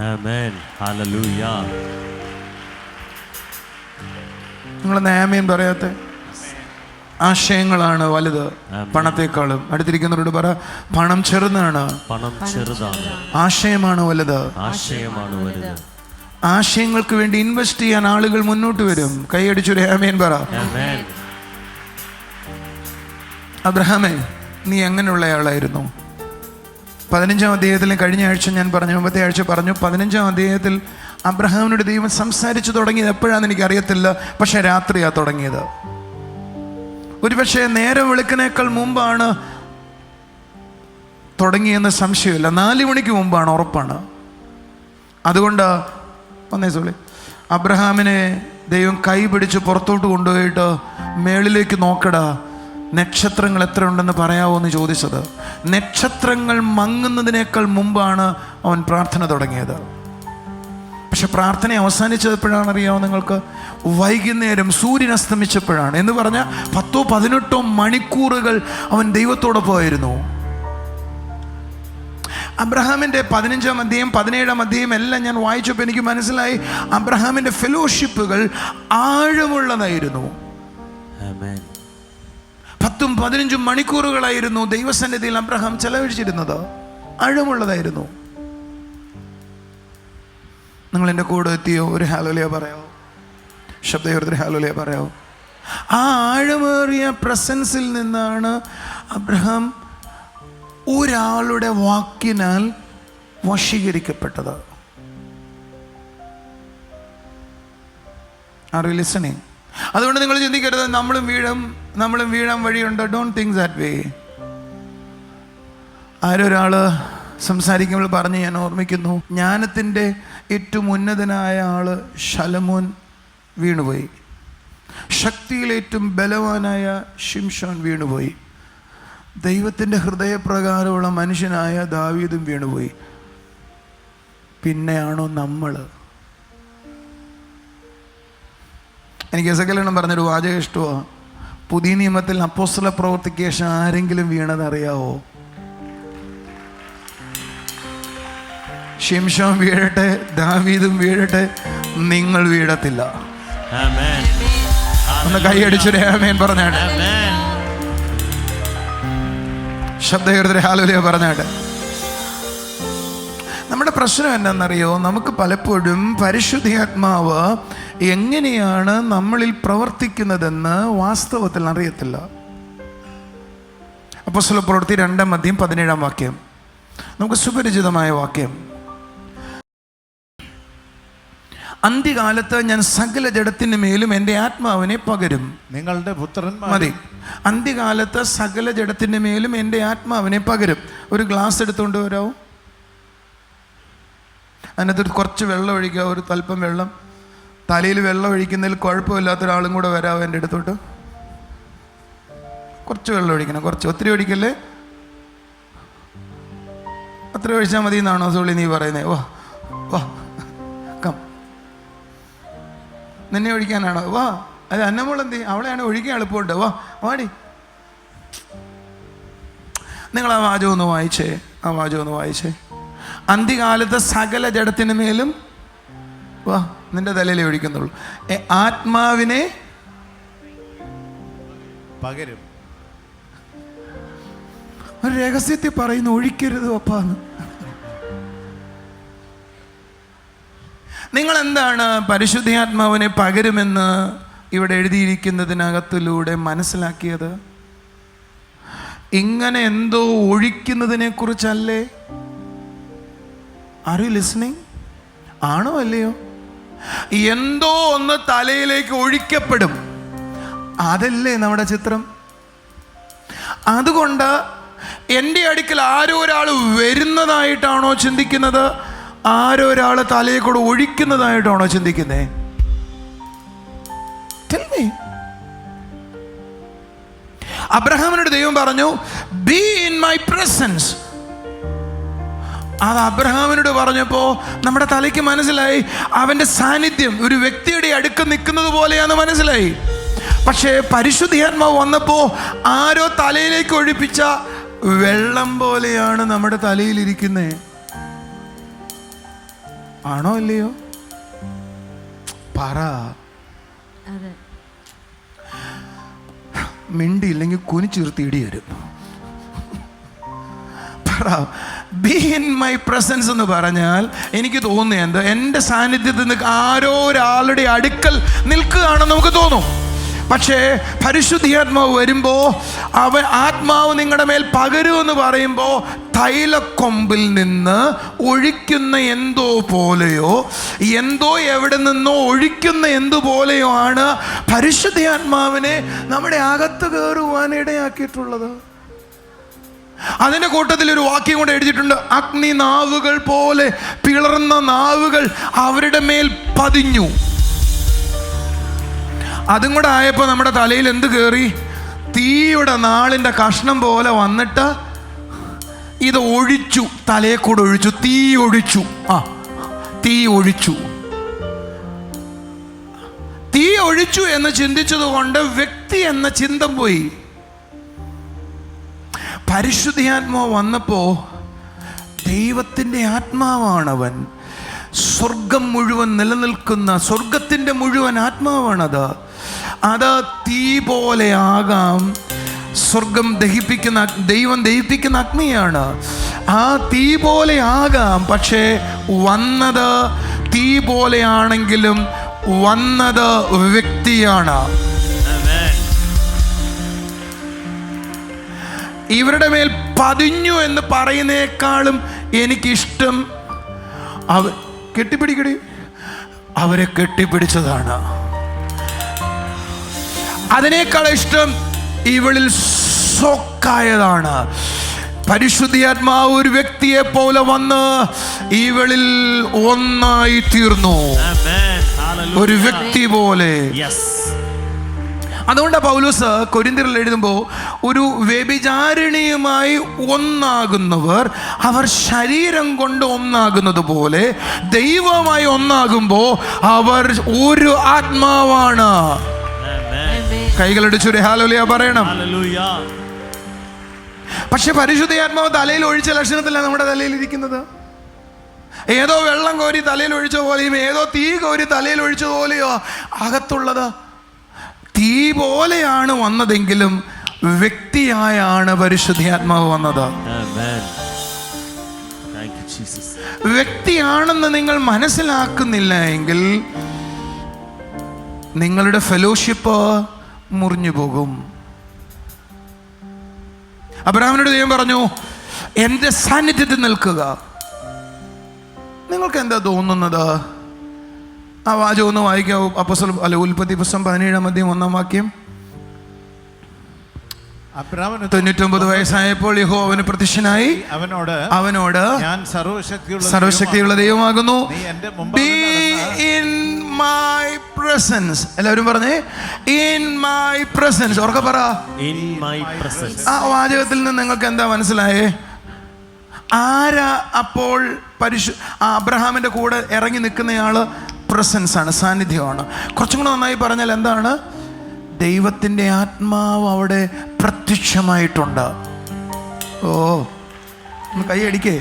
A: നിങ്ങളെന്താ ആമേൻ പറയാത്തെ? ആശയങ്ങളാണ് വലുത് പണത്തെക്കാളും. അടുത്തിരിക്കുന്നവരോട് പറ, പണം ചെറുതാണ്, ആശയമാണ് വലുത്. ആശയങ്ങൾക്ക് വേണ്ടി ഇൻവെസ്റ്റ് ചെയ്യാൻ ആളുകൾ മുന്നോട്ട് വരും. കൈയടിച്ചൊരു ആമേൻ പറ. അബ്രഹാമേ, നീ എങ്ങനെയുള്ള ആളായിരുന്നു? 15-ാം അധ്യായത്തിൽ കഴിഞ്ഞ ആഴ്ച ഞാൻ പറഞ്ഞു, മുമ്പത്തെ ആഴ്ച പറഞ്ഞു, 15-ാം അധ്യായത്തിൽ അബ്രഹാമിനോട് ദൈവം സംസാരിച്ചു തുടങ്ങിയത് എപ്പോഴാണെന്ന് എനിക്കറിയത്തില്ല, പക്ഷെ രാത്രിയാണ് തുടങ്ങിയത്. ഒരുപക്ഷെ നേരം വെളുക്കിനേക്കാൾ മുമ്പാണ് തുടങ്ങിയെന്ന് സംശയമില്ല. 4 മണിക്ക് മുമ്പാണ്, ഉറപ്പാണ്. അതുകൊണ്ട് അബ്രഹാമിനെ ദൈവം കൈ പിടിച്ച് പുറത്തോട്ട് കൊണ്ടുപോയിട്ട് മേളിലേക്ക് നോക്കടാ, നക്ഷത്രങ്ങൾ എത്ര ഉണ്ടെന്ന് പറയാമോ എന്ന് ചോദിച്ചത്. നക്ഷത്രങ്ങൾ മങ്ങുന്നതിനേക്കാൾ മുമ്പാണ് അവൻ പ്രാർത്ഥന തുടങ്ങിയത്. പക്ഷെ പ്രാർത്ഥന അവസാനിച്ചത് എപ്പോഴാണ് അറിയാമോ നിങ്ങൾക്ക്? വൈകുന്നേരം സൂര്യൻ അസ്തമിച്ചപ്പോഴാണ്. എന്ന് പറഞ്ഞാൽ 10-18 മണിക്കൂറുകൾ അവൻ ദൈവത്തോടൊപ്പമായിരുന്നു. അബ്രഹാമിൻ്റെ 15-ാം അധ്യായം 17-ാം അധ്യായം എല്ലാം ഞാൻ വായിച്ചപ്പോൾ എനിക്ക് മനസ്സിലായി, അബ്രഹാമിൻ്റെ ഫെലോഷിപ്പുകൾ ആഴമുള്ളതായിരുന്നു. 10-15 മണിക്കൂറുകളായിരുന്നു ദൈവസന്നിധിയിൽ അബ്രഹാം ചെലവഴിച്ചിരുന്നത്. ആഴമുള്ളതായിരുന്നു. നിങ്ങൾ എൻ്റെ കൂടെ എത്തിയോ? ഒരു ഹല്ലേലൂയ പറയാമോ? ശബ്ദയോടെ ഹല്ലേലൂയ പറയാമോ? ആ ആഴമേറിയ പ്രസൻസിൽ നിന്നാണ് അബ്രഹാം ഒരാളുടെ വാക്കിനാൽ വശീകരിക്കപ്പെട്ടത്. R you listening? അതുകൊണ്ട് നിങ്ങൾ ചിന്തിക്കരുത് നമ്മളും വീഴാൻ വഴിയുണ്ട്. Don't think that way. ആരൊരാൾ സംസാരിക്കുമ്പോൾ പറഞ്ഞ് ഞാൻ ഓർമ്മിക്കുന്നു, ജ്ഞാനത്തിൻ്റെ ഏറ്റവും ഉന്നതനായ ആള് ശലോമോൻ വീണുപോയി. ശക്തിയിൽ ഏറ്റവും ബലവാനായ ശിംശോൻ വീണുപോയി. ദൈവത്തിൻ്റെ ഹൃദയപ്രകാരമുള്ള മനുഷ്യനായ ദാവീദും വീണുപോയി. പിന്നെയാണോ നമ്മൾ? എനിക്ക് എസെക്കിയേൽ പറഞ്ഞൊരു വാചകം ഇഷ്ടമാണ്. പുതിയ നിയമത്തിൽ അപ്പോസ്തല പ്രവൃത്തിക്ക് ശേഷം ആരെങ്കിലും വീണതറിയാവോ? ശിംശോൻ വീഴട്ടെ, ദാവീദും വീഴട്ടെ, നിങ്ങൾ വീഴത്തില്ല. ഒന്ന് കൈയടിച്ചൊരു ആമേൻ പറഞ്ഞാട്ടെ. ശബ്ദയോടെ ഹല്ലേലൂയ പറഞ്ഞാട്ടെ. നമ്മുടെ പ്രശ്നം എന്താണെന്നറിയോ? നമുക്ക് പലപ്പോഴും പരിശുദ്ധാത്മാവ് എങ്ങനെയാണ് നമ്മളിൽ പ്രവർത്തിക്കുന്നതെന്ന് വാസ്തവത്തിൽ അറിയത്തില്ല. അപ്പോസ്തല പ്രവൃത്തി 2-ാം അധ്യായം 17-ാം വാക്യം നമുക്ക് സുപരിചിതമായ വാക്യം. അന്ത്യകാലത്ത് ഞാൻ സകല ജഡത്തിന് മേലും എൻ്റെ ആത്മാവിനെ പകരും.
C: നിങ്ങളുടെ പുത്രന്മാർ
A: മതി. അന്ത്യകാലത്ത് സകല ജഡത്തിന് മേലും എൻ്റെ ആത്മാവിനെ പകരും. ഒരു ഗ്ലാസ് എടുത്തുകൊണ്ട് വരാമോ? അതിനകത്ത് കുറച്ച് വെള്ളം ഒഴിക്കുക, ഒരു തൽപ്പം വെള്ളം. തലയിൽ വെള്ളം ഒഴിക്കുന്നതിൽ കുഴപ്പമില്ലാത്ത ഒരാളും കൂടെ വരാമോ എൻ്റെ അടുത്തോട്ട്? കുറച്ച് വെള്ളം ഒഴിക്കണം, കുറച്ച്, ഒത്തിരി ഒഴിക്കല്ലേ. അത്ര ഒഴിച്ചാൽ മതി എന്നാണോ സോളി നീ പറയുന്നത്? വാ വാ കം, നിന്നെ ഒഴിക്കാനാണോ? വാ. അത് അന്നമോളെന്തി, അവളെയാണ് ഒഴിക്കാൻ എളുപ്പമുണ്ട്. വാ വാടി. നിങ്ങൾ ആ വാചകം ഒന്ന് വായിച്ചേ. അന്ത്യകാലത്ത് സകല ജഡത്തിന് മേലും വാ, നിന്റെ തലയിലേ ഒഴിക്കുന്നുള്ളൂ. ആത്മാവിനെ
C: പകരും.
A: ഒരു രഹസ്യത്തിൽ പറയുന്നു, ഒഴിക്കരുത് അപ്പാന്ന്. നിങ്ങൾ എന്താണ് പരിശുദ്ധാത്മാവിനെ പകരുമെന്ന് ഇവിടെ എഴുതിയിരിക്കുന്നതിനകത്തിലൂടെ മനസ്സിലാക്കിയത്? ഇങ്ങനെ എന്തോ ഒഴിക്കുന്നതിനെ കുറിച്ചല്ലേ? Are you listening? ആണോ അല്ലയോ? എന്തോ ഒന്ന് തലയിലേക്ക് ഒഴിക്കപ്പെടും, അതല്ലേ നമ്മുടെ ചിത്രം. അതുകൊണ്ട് എൻ്റെ അടുക്കൽ ആരോ ഒരാൾ വരുന്നതായിട്ടാണോ ചിന്തിക്കുന്നത്? ആരോ ഒരാൾ തലയെ കൂടെ ഒഴിക്കുന്നതായിട്ടാണോ ചിന്തിക്കുന്നേ? Tell me. അബ്രഹാമിനോട് ദൈവം പറഞ്ഞു, ബി ഇൻ മൈ പ്രസൻസ്. അത് അബ്രഹാമിനോട് പറഞ്ഞപ്പോ നമ്മുടെ തലയ്ക്ക് മനസ്സിലായി അവന്റെ സാന്നിധ്യം ഒരു വ്യക്തിയുടെ അടുക്ക് നിൽക്കുന്നത് പോലെയാന്ന് മനസ്സിലായി. പക്ഷേ പരിശുദ്ധാത്മാവ് വന്നപ്പോ ആരോ തലയിലേക്ക് ഒഴിപ്പിച്ച വെള്ളം പോലെയാണ് നമ്മുടെ തലയിലിരിക്കുന്നേ. ആണോ അല്ലയോ? പറ. മിണ്ടിയില്ലെങ്കിൽ കുനിച്ചിർത്തി ഇടി വരും. പറ. ബി ഇൻ മൈ പ്രസൻസ് എന്ന് പറഞ്ഞാൽ എനിക്ക് തോന്നുന്നത് എന്താ? എൻ്റെ സാന്നിധ്യത്തിൽ നിന്ന് ആരോ ഒരാളുടെ അടുക്കൽ നിൽക്കുകയാണെന്ന് നമുക്ക് തോന്നും. പക്ഷേ പരിശുദ്ധാത്മാവ് വരുമ്പോൾ ആത്മാവ് നിങ്ങളുടെ മേൽ പകരുമെന്ന് പറയുമ്പോൾ തൈലക്കൊമ്പിൽ നിന്ന് ഒഴിക്കുന്ന എന്തോ പോലെയോ എന്തോ എവിടെ നിന്നോ ഒഴിക്കുന്ന എന്തുപോലെയോ ആണ് പരിശുദ്ധാത്മാവിനെ നമ്മുടെ അകത്ത് കയറുവാൻ ഇടയാക്കിയിട്ടുള്ളത്. അതിൻ്റെ കൂട്ടത്തിൽ ഒരു വാക്യം കൊണ്ട് എഴുതിയിട്ടുണ്ട്, അഗ്നി നാവുകൾ പോലെ പിളർന്ന നാവുകൾ അവരുടെ മേൽ പതിഞ്ഞു. അതും കൂടെ ആയപ്പോൾ നമ്മുടെ തലയിൽ എന്ത് കയറി? തീയുടെ നാളിൻ്റെ കഷ്ണം പോലെ വന്നിട്ട് ഇത് ഒഴിച്ചു, തലയെ കൂടെ ഒഴിച്ചു, തീ ഒഴിച്ചു. തീ ഒഴിച്ചു. തീ ഒഴിച്ചു എന്ന് ചിന്തിച്ചത് കൊണ്ട് വ്യക്തി എന്ന ചിന്ത പോയി. പരിശുദ്ധാത്മാവ് വന്നപ്പോൾ ദൈവത്തിൻ്റെ ആത്മാവാണവൻ. സ്വർഗം മുഴുവൻ നിലനിൽക്കുന്ന സ്വർഗത്തിൻ്റെ മുഴുവൻ ആത്മാവാണത്. അത് തീ പോലെ ആകാം. സ്വർഗം ദഹിപ്പിക്കുന്ന, ദൈവം ദഹിപ്പിക്കുന്ന അഗ്നിയാണ്. ആ തീ പോലെ ആകാം. പക്ഷേ വന്നത് തീ പോലെയാണെങ്കിലും വന്നത് വ്യക്തിയാണ്. ഇവരുടെ മേൽ പതിഞ്ഞു എന്ന് പറയുന്നേക്കാളും എനിക്കിഷ്ടം കെട്ടിപ്പിടിക്കടി, അവരെ കെട്ടിപ്പിടിച്ചതാണ്. അതിനേക്കാൾ ഇഷ്ടം ഇവളിൽ സോക്കായതാണ്. പരിശുദ്ധാത്മാവ് ഒരു വ്യക്തിയെ പോലെ വന്ന് ഇവളിൽ ഒന്നായി തീർന്നു, ഒരു വ്യക്തി പോലെ. അതുകൊണ്ട് പൗലോസ് കൊരിന്ത്യരിൽ എഴുതുമ്പോൾ ഒരു വ്യഭിചാരിണിയുമായി ഒന്നാകുന്നവർ അവർ ശരീരം കൊണ്ട് ഒന്നാകുന്നത് പോലെ ദൈവമായി ഒന്നാകുമ്പോൾ അവർ ഒരു ആത്മാവാണ്. കൈകളടിച്ചൊരു ഹല്ലേലൂയ പറയണം. പക്ഷെ പരിശുദ്ധാത്മാവ് തലയിൽ ഒഴിച്ച ലക്ഷണത്തിലാണ് നമ്മുടെ തലയിൽ ഇരിക്കുന്നത്. ഏതോ വെള്ളം കോരി തലയിൽ ഒഴിച്ച പോലെയും ഏതോ തീ കോരി തലയിൽ ഒഴിച്ച പോലെയോ അകത്തുള്ളത്. തീ പോലെയാണ് വന്നതെങ്കിലും വ്യക്തിയായാണ് പരിശുദ്ധാത്മാവ് വന്നത്. വ്യക്തിയാണെന്ന് നിങ്ങൾ മനസ്സിലാക്കുന്നില്ല എങ്കിൽ നിങ്ങളുടെ ഫെലോഷിപ്പ് മുറിഞ്ഞു പോകും. അബ്രഹാമിനോട് ദൈവം പറഞ്ഞു, എൻ്റെ സാന്നിധ്യത്തിൽ നിൽക്കുക. നിങ്ങൾക്ക് എന്താ തോന്നുന്നത്? ആ വാചകം ഒന്ന് വായിക്കാവൂ. അപ്പോസ്തല ഉൽപ്പത്തി പുസ്തകം 17-1 വാക്യം. 99 വയസ്സായപ്പോൾ യഹോവ അവന് പ്രത്യക്ഷനായി അവനോട് ഞാൻ സർവശക്തിയുള്ള ദൈവമാകുന്നു, ബി ഇൻ മൈ പ്രസൻസ്. എല്ലാവരും പറഞ്ഞേ, ഇൻ മൈ പ്രസൻസ്. ഉറക്കെ പറ, ഇൻ മൈ പ്രസൻസ്. ആ വാചകത്തിൽ നിന്ന് നിങ്ങൾക്ക് എന്താ മനസ്സിലായേ? ആരാ അപ്പോൾ അബ്രഹാമിന്റെ കൂടെ ഇറങ്ങി നിൽക്കുന്നയാള്? പ്രസൻസ് ആണ്, സാന്നിധ്യമാണ്. കുറച്ചും കൂടെ നന്നായി പറഞ്ഞാൽ എന്താണ്? ദൈവത്തിൻ്റെ ആത്മാവ് അവിടെ പ്രത്യക്ഷമായിട്ടുണ്ട്. ഓ, ഒന്ന് കൈയടിക്കേ.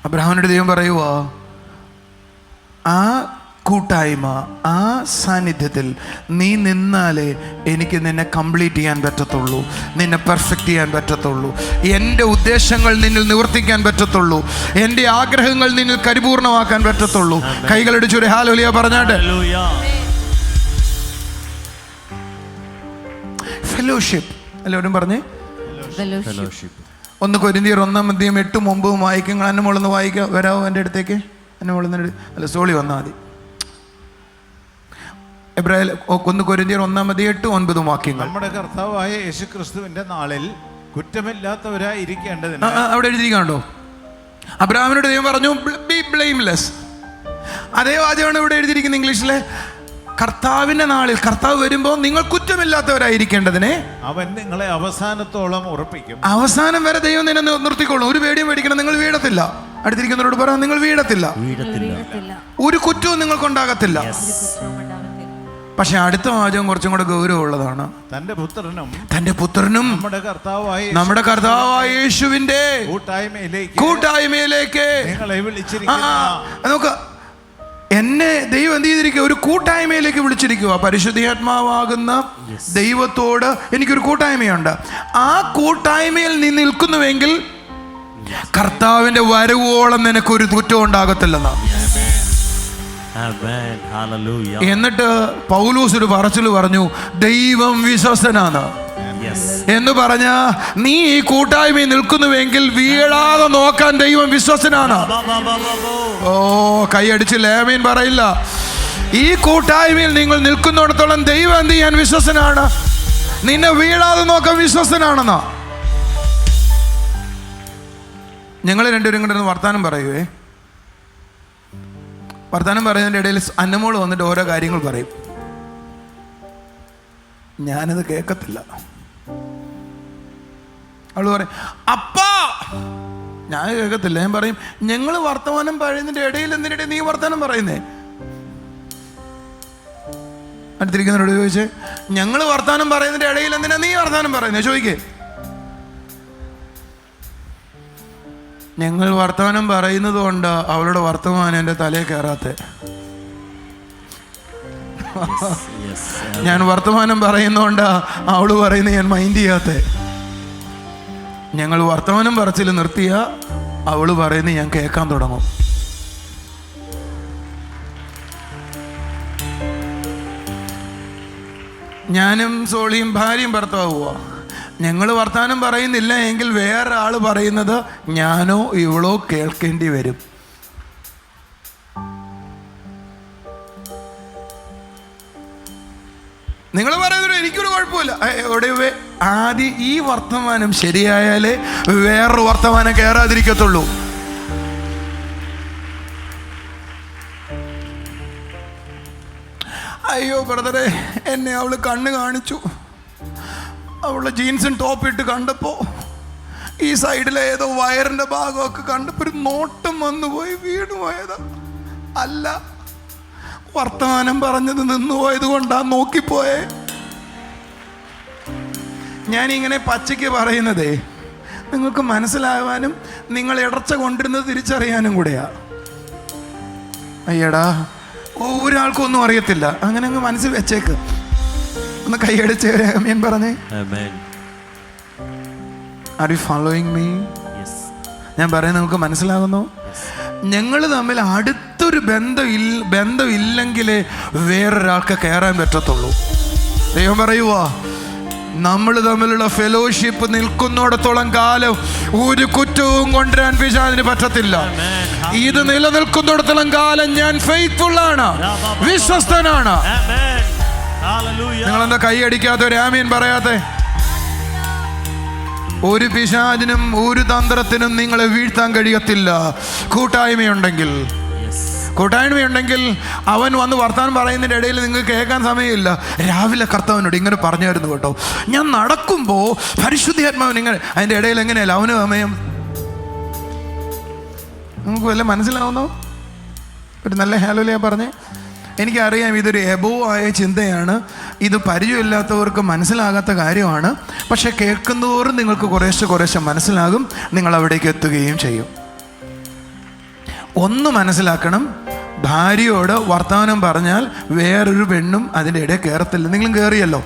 A: അബ്രഹാമിനോട് ദൈവം പറയുവാ, ആ കൂട്ടായ്മ, ആ സാന്നിധ്യത്തിൽ നീ നിന്നാലേ എനിക്ക് നിന്നെ കംപ്ലീറ്റ് ചെയ്യാൻ പറ്റത്തുള്ളൂ, നിന്നെ പെർഫെക്റ്റ് ചെയ്യാൻ പറ്റത്തുള്ളൂ, എൻ്റെ ഉദ്ദേശങ്ങൾ നിന്നിൽ നിവർത്തിക്കാൻ പറ്റത്തുള്ളൂ, എൻ്റെ ആഗ്രഹങ്ങൾ നിന്നിൽ പരിപൂർണമാക്കാൻ പറ്റത്തുള്ളൂ. കൈകളടിച്ചൊരു ഹല്ലേലൂയ പറഞ്ഞാട്ടെ. ഫെലോഷിപ്പ്. എല്ലാവരും പറഞ്ഞേ, ഫെലോഷിപ്പ്. 1 കൊരിന്ത്യർ 1:8-9 വായിക്കും. എന്നെ മോളൊന്ന് വായിക്കാം. വരാമോ എൻ്റെ അടുത്തേക്ക്? എന്നെ മോളൊന്ന് അല്ല, സോളി വന്നാൽ മതി. 1 കൊരിന്ത്യർ 1:8-9 വാക്യങ്ങൾ.
C: നമ്മുടെ കർത്താവായ യേശുക്രിസ്തുവിന്റെ നാളിൽ കുറ്റമില്ലാത്തവരായി ഇരിക്കേണ്ടതിന്
A: അവിടെ എഴുതിയിരിക്കണ്ടോ? അബ്രഹാമിനോട് ദൈവം പറഞ്ഞു, ബി ബ്ലെയിംലെസ്. അതേ വാചകമാണ് ഇവിടെ എഴുതിയിരിക്കുന്നത് ഇംഗ്ലീഷിലെ. കർത്താവിന്റെ നാളിൽ, കർത്താവ് വരുമ്പോൾ നിങ്ങൾ കുറ്റമില്ലാത്തവരായിരിക്കേണ്ടതിനെ അവൻ നിങ്ങളെ അവസാനത്തോളം ഉറപ്പിക്കും. അവസാനം വരെ ദൈവം നിന്നെ നിർത്തിക്കൊള്ളും. ഒരു പേടിയും പേടിക്കണം, നിങ്ങൾ വീഴത്തില്ല. അടുത്തിരിക്കുന്നവരോട് പറയാം, നിങ്ങൾ വീഴത്തില്ല, ഒരു കുറ്റവും നിങ്ങൾക്കുണ്ടാകത്തില്ല. പക്ഷെ അടുത്ത വാചകം കുറച്ചും കൂടെ ഗൗരവമുള്ളതാണ്. തന്റെ പുത്രനും നമ്മുടെ കർത്താവായ യേശുവിന്റെ കൂട്ടായ്മയിലേക്ക് നോക്ക. എന്നെ ദൈവം എന്ത് ചെയ്തിരിക്കുക? ഒരു കൂട്ടായ്മയിലേക്ക് വിളിച്ചിരിക്കുക. പരിശുദ്ധാത്മാവാകുന്ന ദൈവത്തോട് എനിക്കൊരു കൂട്ടായ്മയുണ്ട്. ആ കൂട്ടായ്മയിൽ നീ നിൽക്കുന്നുവെങ്കിൽ കർത്താവിന്റെ വരവോളം നിനക്കൊരു കുറ്റം ഉണ്ടാകത്തില്ലെന്നാ.
D: Amen. Hallelujah.
B: എന്നിട്ട് പൗലോസ് ഒരു പറച്ചിൽ പറഞ്ഞു, ദൈവം വിശ്വസ്തനാണ്
D: Yes.
B: എന്ന് പറഞ്ഞ നീ ഈ കൂട്ടായ്മയിൽ നിൽക്കുന്നുവെങ്കിൽ വീഴാതെ നോക്കാൻ ദൈവം വിശ്വസ്തനാണ്. ഓ, കൈയടിച്ച് ലേമീൻ പറയില്ല. ഈ കൂട്ടായ്മയിൽ നിങ്ങൾ നിൽക്കുന്നിടത്തോളം ദൈവം എന്ത് ചെയ്യാൻ വിശ്വസ്തനാണ്? നിന്നെ വീഴാതെ നോക്കാൻ വിശ്വസ്തനാണെന്നാ. ഞങ്ങൾ രണ്ടുപേരും കൂടെ ഒന്ന് വർത്താനം പറയുവേ. വർത്താനം പറയുന്നതിൻ്റെ ഇടയിൽ അന്നമോള് വന്നിട്ട് ഓരോ കാര്യങ്ങൾ പറയും. ഞാനത് കേൾക്കത്തില്ല. അവള് പറയും അപ്പാ, ഞാൻ കേൾക്കത്തില്ല. ഞാൻ പറയും ഞങ്ങൾ വർത്തമാനം പറയുന്നതിൻ്റെ ഇടയിൽ എന്തിനിടെ നീ വർത്തമാനം പറയുന്നേ? അടുത്തിരിക്കുന്നവരോട് ചോദിച്ചേ, ഞങ്ങൾ വർത്തമാനം പറയുന്നതിൻ്റെ ഇടയിൽ എന്തിനാ നീ വർത്തമാനം പറയുന്നേ? ചോദിക്കേ. ഞങ്ങൾ വർത്തമാനം പറയുന്നത് കൊണ്ട് അവളുടെ വർത്തമാനം എൻ്റെ തലയിൽ കയറാത്ത.
D: Yes.
B: ഞാൻ വർത്തമാനം പറയുന്നോണ്ടാ അവള് പറയുന്നത് ഞാൻ മൈൻഡ് ചെയ്യാത്ത. ഞങ്ങൾ വർത്തമാനം പറച്ചിൽ നിർത്തിയ അവള് പറയുന്നത് ഞാൻ കേൾക്കാൻ തുടങ്ങും. ഞാനും സോളിയും ഭാര്യയും ഭർത്താവുക. ഞങ്ങൾ വർത്തമാനം പറയുന്നില്ല എങ്കിൽ വേറെ ആൾ പറയുന്നത് ഞാനോ ഇവളോ കേൾക്കേണ്ടി വരും. നിങ്ങൾ പറയുന്നത് എനിക്കൊരു കുഴപ്പമില്ല. എവിടെ ആദ്യം ഈ വർത്തമാനം ശരിയായാലേ വേറൊരു വർത്തമാനം കയറാതിരിക്കത്തുള്ളൂ. അയ്യോ ബ്രദറെ, എന്നെ അവള് കണ്ണ് കാണിച്ചു. അവളുടെ ജീൻസും ടോപ്പ് ഇട്ട് കണ്ടപ്പോൾ ഈ സൈഡിലെ ഏതോ വയറിൻ്റെ ഭാഗമൊക്കെ കണ്ടപ്പോൾ ഒരു നോട്ടം വന്നുപോയി, വീണു പോയതാ. അല്ല, വർത്തമാനം പറഞ്ഞത് നിന്നുപോയത് കൊണ്ടാ നോക്കിപ്പോയേ. ഞാനിങ്ങനെ പച്ചയ്ക്ക് പറയുന്നതേ നിങ്ങൾക്ക് മനസ്സിലാവാനും നിങ്ങൾ ഇടർച്ച കൊണ്ടിരുന്നത് തിരിച്ചറിയാനും കൂടെയാ. അയ്യടാ, ഒരാൾക്കൊന്നും അറിയത്തില്ല. അങ്ങനെ അങ്ങ് മനസ്സിൽ വെച്ചേക്ക്. ഒന്ന് കൈയടിച്ച് ആമേൻ പറഞ്ഞേ. Are you following me? ഞാൻ പറയുന്നത് നമുക്ക് മനസ്സിലാകുന്നു? ഞങ്ങൾ തമ്മിൽ അടുത്തൊരു ബന്ധമില്ലെങ്കിലേ വേറൊരാൾക്ക് കയറാൻ പറ്റത്തുള്ളൂ. ദൈവം പറയുവാ, നമ്മൾ തമ്മിലുള്ള ഫെലോഷിപ്പ് നിൽക്കുന്നിടത്തോളം കാലം ഒരു കുറ്റവും കൊണ്ടുവരാൻ പിശാചിന് പറ്റത്തില്ല. ഇത് നിലനിൽക്കുന്നിടത്തോളം കാലം ഞാൻ ഫെയ്ത്ത്ഫുൾ ആണ്, വിശ്വസ്തനാണ്. നിങ്ങളെന്താ കൈ അടിക്കാത്ത ഒരു ആമീൻ പറയാത്തെ? ഒരു പിശാചിനും ഒരു തന്ത്രത്തിനും നിങ്ങളെ വീഴ്ത്താൻ കഴിയത്തില്ല. കൂട്ടായ്മയുണ്ടെങ്കിൽ അവൻ വന്ന് വർത്താനം പറയുന്നതിൻ്റെ ഇടയിൽ നിങ്ങൾക്ക് കേൾക്കാൻ സമയമില്ല. രാവിലെ കർത്താവിനോട് ഇങ്ങനെ പറഞ്ഞായിരുന്നു കേട്ടോ, ഞാൻ നടക്കുമ്പോൾ പരിശുദ്ധാത്മാവൻ ഇങ്ങനെ അതിൻ്റെ ഇടയിൽ എങ്ങനെയല്ല അവന് സമയം. നമുക്ക് വല്ല മനസ്സിലാവുന്നോ? ഒരു നല്ല ഹല്ലേലൂയ പറഞ്ഞേ. എനിക്കറിയാം ഇതൊരു എബോവ് ആയ ചിന്തയാണ്, ഇത് പരിചയമില്ലാത്തവർക്ക് മനസ്സിലാകാത്ത കാര്യമാണ്. പക്ഷെ കേൾക്കുന്നതോറും നിങ്ങൾക്ക് കുറേശ്ശെ മനസ്സിലാകും, നിങ്ങൾ അവിടേക്ക് എത്തുകയും ചെയ്യും. ഒന്ന് മനസ്സിലാക്കണം, ഭാര്യയോട് വർത്തമാനം പറഞ്ഞാൽ വേറൊരു പെണ്ണും അതിൻ്റെ ഇടയിൽ കയറത്തില്ല. നിങ്ങളും കയറിയല്ലോ.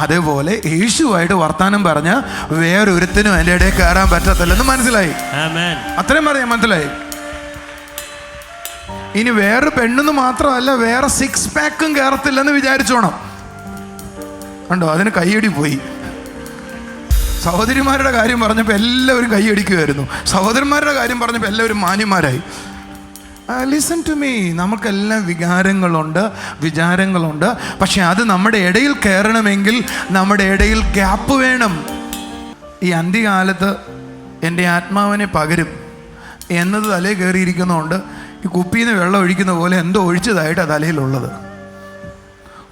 B: അതേപോലെ യേശുവായിട്ട് വർത്തമാനം പറഞ്ഞാൽ വേറൊരുത്തിനും അതിൻ്റെ ഇടയിൽ കയറാൻ പറ്റത്തില്ലെന്ന് മനസ്സിലായി. അത്രയും പറയാം, മനസ്സിലായി. ഇനി വേറെ പെണ്ണെന്ന് മാത്രമല്ല, വേറെ 6 പാക്കും കയറത്തില്ലെന്ന് വിചാരിച്ചോണം. കണ്ടോ, അതിന് കൈയടി പോയി. സഹോദരിമാരുടെ കാര്യം പറഞ്ഞപ്പോൾ എല്ലാവരും കൈയടിക്കുമായിരുന്നു. സഹോദരന്മാരുടെ കാര്യം പറഞ്ഞപ്പോൾ എല്ലാവരും മാന്യന്മാരായി. Listen to me. നമുക്കെല്ലാം വിചാരങ്ങളുണ്ട്. പക്ഷെ അത് നമ്മുടെ ഇടയിൽ കയറണമെങ്കിൽ നമ്മുടെ ഇടയിൽ ഗ്യാപ്പ് വേണം. ഈ അന്ത്യകാലത്ത് എൻ്റെ ആത്മാവിനെ പകരും എന്നത് തലയിൽ കയറിയിരിക്കുന്നതുകൊണ്ട് ഈ കുപ്പിയിൽ നിന്ന് വെള്ളം ഒഴിക്കുന്ന പോലെ എന്തോ ഒഴിച്ചതായിട്ടാണ് തലയിലുള്ളത്.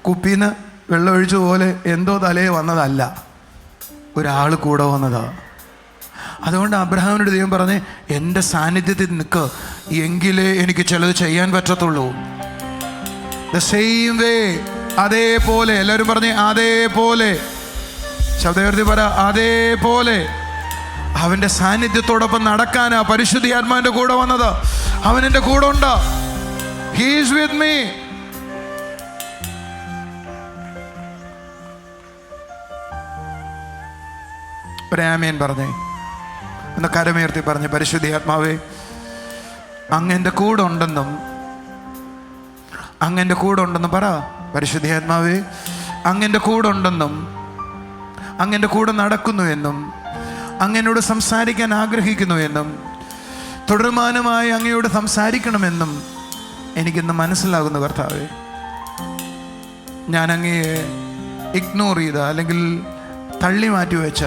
B: കുപ്പിയിൽ നിന്ന് വെള്ളം ഒഴിച്ച പോലെ എന്തോ തലയിൽ വന്നതല്ല, ഒരാൾ കൂടെ വന്നതാ. അതുകൊണ്ട് അബ്രഹാമിനോട് ദൈവം പറഞ്ഞ്, എൻ്റെ സാന്നിധ്യത്തിൽ നിൽക്ക്, എങ്കിലേ എനിക്ക് ചിലത് ചെയ്യാൻ പറ്റത്തുള്ളൂ. ദ സെയിം വേ, അതേപോലെ. എല്ലാവരും പറഞ്ഞേ അതേപോലെ. ശബ്ദവർത്തി പറ, അതേപോലെ. അവൻ്റെ സാന്നിധ്യത്തോടൊപ്പം നടക്കാനാ പരിശുദ്ധാത്മാവിൻ്റെ കൂടെ വന്നത്. അവൻ എൻ്റെ കൂടെ ഉണ്ട്. He is with me. ആമേൻ പറഞ്ഞേ. ഒന്ന് കരമുയർത്തി പറഞ്ഞ്, പരിശുദ്ധാത്മാവേ, അങ്ങ് എൻ്റെ കൂടെ ഉണ്ടെന്നും അങ്ങൻ്റെ കൂടെ ഉണ്ടെന്ന് പറ. പരിശുദ്ധാത്മാവേ, അങ്ങൻ്റെ കൂടെ ഉണ്ടെന്നും അങ്ങൻ്റെ കൂടെ നടക്കുന്നുവെന്നും അങ്ങനോട് സംസാരിക്കാൻ ആഗ്രഹിക്കുന്നുവെന്നും തുടർമാനമായി അങ്ങയോട് സംസാരിക്കണമെന്നും എനിക്കിന്ന് മനസ്സിലാകുന്നു കർത്താവേ. ഞാൻ അങ്ങയെ ഇഗ്നോർ ചെയ്ത അല്ലെങ്കിൽ തള്ളി മാറ്റി വെച്ച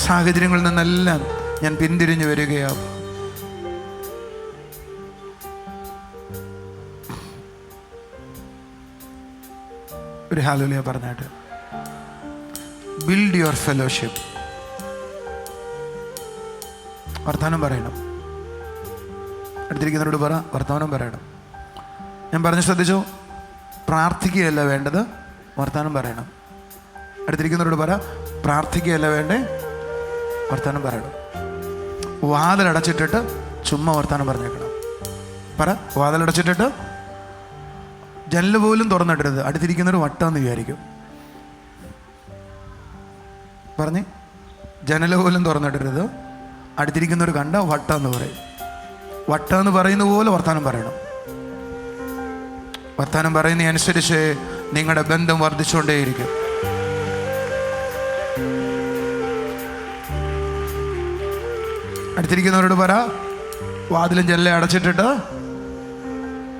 B: സാഹചര്യങ്ങളിൽ നിന്നെല്ലാം ഞാൻ പിന്തിരിഞ്ഞു വരികയാണ്. ഒരു ഹല്ലേലൂയ പറഞ്ഞാട്ട്. Build your fellowship. വർത്തമാനം പറയണം. അടുത്തിരിക്കുന്നവരോട് പറ, വർത്തമാനം പറയണം. ഞാൻ പറഞ്ഞു ശ്രദ്ധിച്ചോ? പ്രാർത്ഥിക്കുകയല്ല വേണ്ടത്, വർത്തമാനം പറയണം. അടുത്തിരിക്കുന്നവരോട് പറ, പ്രാർത്ഥിക്കുകയല്ല വേണ്ടേ, വർത്തമാനം പറയണം. വാതിലടച്ചിട്ടിട്ട് ചുമ്മാ വർത്തമാനം പറഞ്ഞേക്കണം. പറ, വാതിലടച്ചിട്ടിട്ട് ജനൽ പോലും തുറന്നിടരുത്. അടുത്തിരിക്കുന്നൊരു വട്ടമെന്ന് വിചാരിക്കും. പറഞ്ഞ്, ജനൽ പോലും തുറന്നിടരുത്. അടുത്തിരിക്കുന്നവർ കണ്ട വട്ടമെന്ന് പറയും. വട്ടമെന്ന് പറയുന്ന പോലെ വർത്തമാനം പറയണം. വർത്തമാനം പറയുന്നതനുസരിച്ച് നിങ്ങളുടെ ബന്ധം വർദ്ധിച്ചുകൊണ്ടേയിരിക്കും. അടുത്തിരിക്കുന്നവരോട് പറ, വാതിലും ജനലെ അടച്ചിട്ടിട്ട്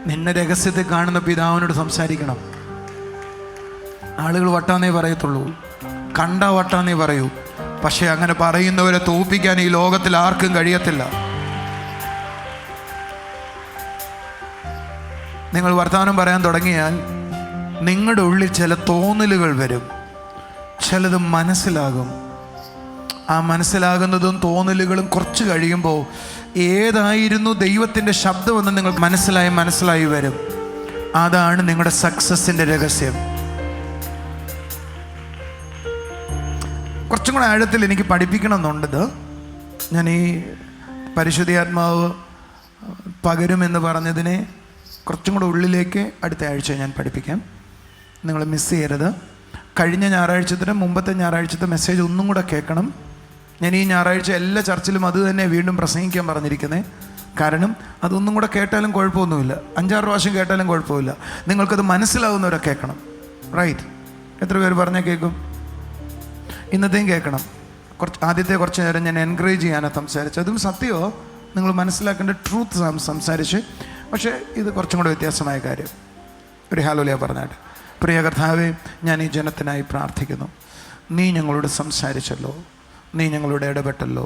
B: നിന്നെ രഹസ്യത്തിൽ കാണുന്ന പിതാവിനോട് സംസാരിക്കണം. ആളുകൾ വട്ടാന്നേ പറയത്തുള്ളൂ, കണ്ട വട്ടാന്നേ പറയൂ. പക്ഷെ അങ്ങനെ പറയുന്നവരെ തോൽപ്പിക്കാൻ ഈ ലോകത്തിൽ ആർക്കും കഴിയത്തില്ല. നിങ്ങൾ വർത്തമാനം പറയാൻ തുടങ്ങിയാൽ നിങ്ങളുടെ ഉള്ളിൽ ചില തോന്നലുകൾ വരും, ചിലത് മനസ്സിലാകും. ആ മനസ്സിലാകുന്നതും തോന്നലുകളും കുറച്ച് കഴിയുമ്പോൾ ഏതായിരുന്നു ദൈവത്തിൻ്റെ ശബ്ദമെന്ന് നിങ്ങൾ മനസ്സിലായി വരും. അതാണ് നിങ്ങളുടെ സക്സസിൻ്റെ രഹസ്യം. കുറച്ചും കൂടെ ആഴത്തിൽ എനിക്ക് പഠിപ്പിക്കണം എന്നുണ്ടത്. ഞാൻ ഈ പരിശുദ്ധാത്മാവ് പകരുമെന്ന് പറഞ്ഞതിനെ കുറച്ചും കൂടെ ഉള്ളിലേക്ക് അടുത്ത ആഴ്ച ഞാൻ പഠിപ്പിക്കാം. നിങ്ങൾ മിസ് ചെയ്യരുത്. കഴിഞ്ഞ ഞായറാഴ്ചത്തിന് മുമ്പത്തെ ഞായറാഴ്ചത്തെ മെസ്സേജ് ഒന്നും കൂടെ കേൾക്കണം. ഞാൻ ഈ ഞായറാഴ്ച എല്ലാ ചർച്ചിലും അത് തന്നെ വീണ്ടും പ്രസംഗിക്കാൻ പറഞ്ഞിരിക്കുന്നത്. കാരണം അതൊന്നും കൂടെ കേട്ടാലും കുഴപ്പമൊന്നുമില്ല, 5-6 പ്രാവശ്യം കേട്ടാലും കുഴപ്പമില്ല. നിങ്ങൾക്കത് മനസ്സിലാവുന്നവരെ കേൾക്കണം. റൈറ്റ്? എത്ര പേര് പറഞ്ഞാൽ കേൾക്കും? ഇന്നത്തെയും കേൾക്കണം. ആദ്യത്തെ കുറച്ച് നേരം ഞാൻ എൻകറേജ് ചെയ്യാനാണ് സംസാരിച്ചത്. അതും സത്യമോ, നിങ്ങൾ മനസ്സിലാക്കേണ്ട ട്രൂത്ത് സംസാരിച്ച്. പക്ഷേ ഇത് കുറച്ചും കൂടെ വ്യത്യാസമായ കാര്യം. ഒരു ഹല്ലേലൂയ പറഞ്ഞാട്ട്. പ്രിയ കർത്താവേ, ഞാൻ ഈ ജനത്തിനായി പ്രാർത്ഥിക്കുന്നു. നീ ഞങ്ങളോട് സംസാരിച്ചല്ലോ, നീ ഞങ്ങളോട് ഇടപെട്ടല്ലോ,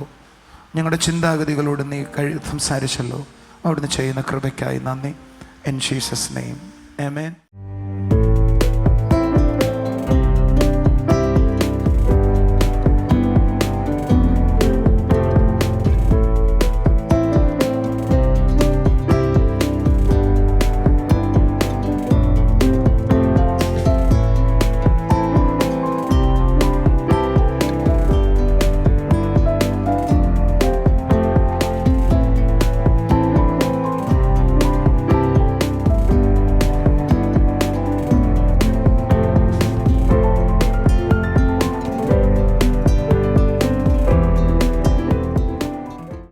B: ഞങ്ങളുടെ ചിന്താഗതികളോട് നീ സംസാരിച്ചല്ലോ. അവിടുന്ന് ചെയ്യുന്ന കൃപയ്ക്കായി നന്ദി. In Jesus name, amen.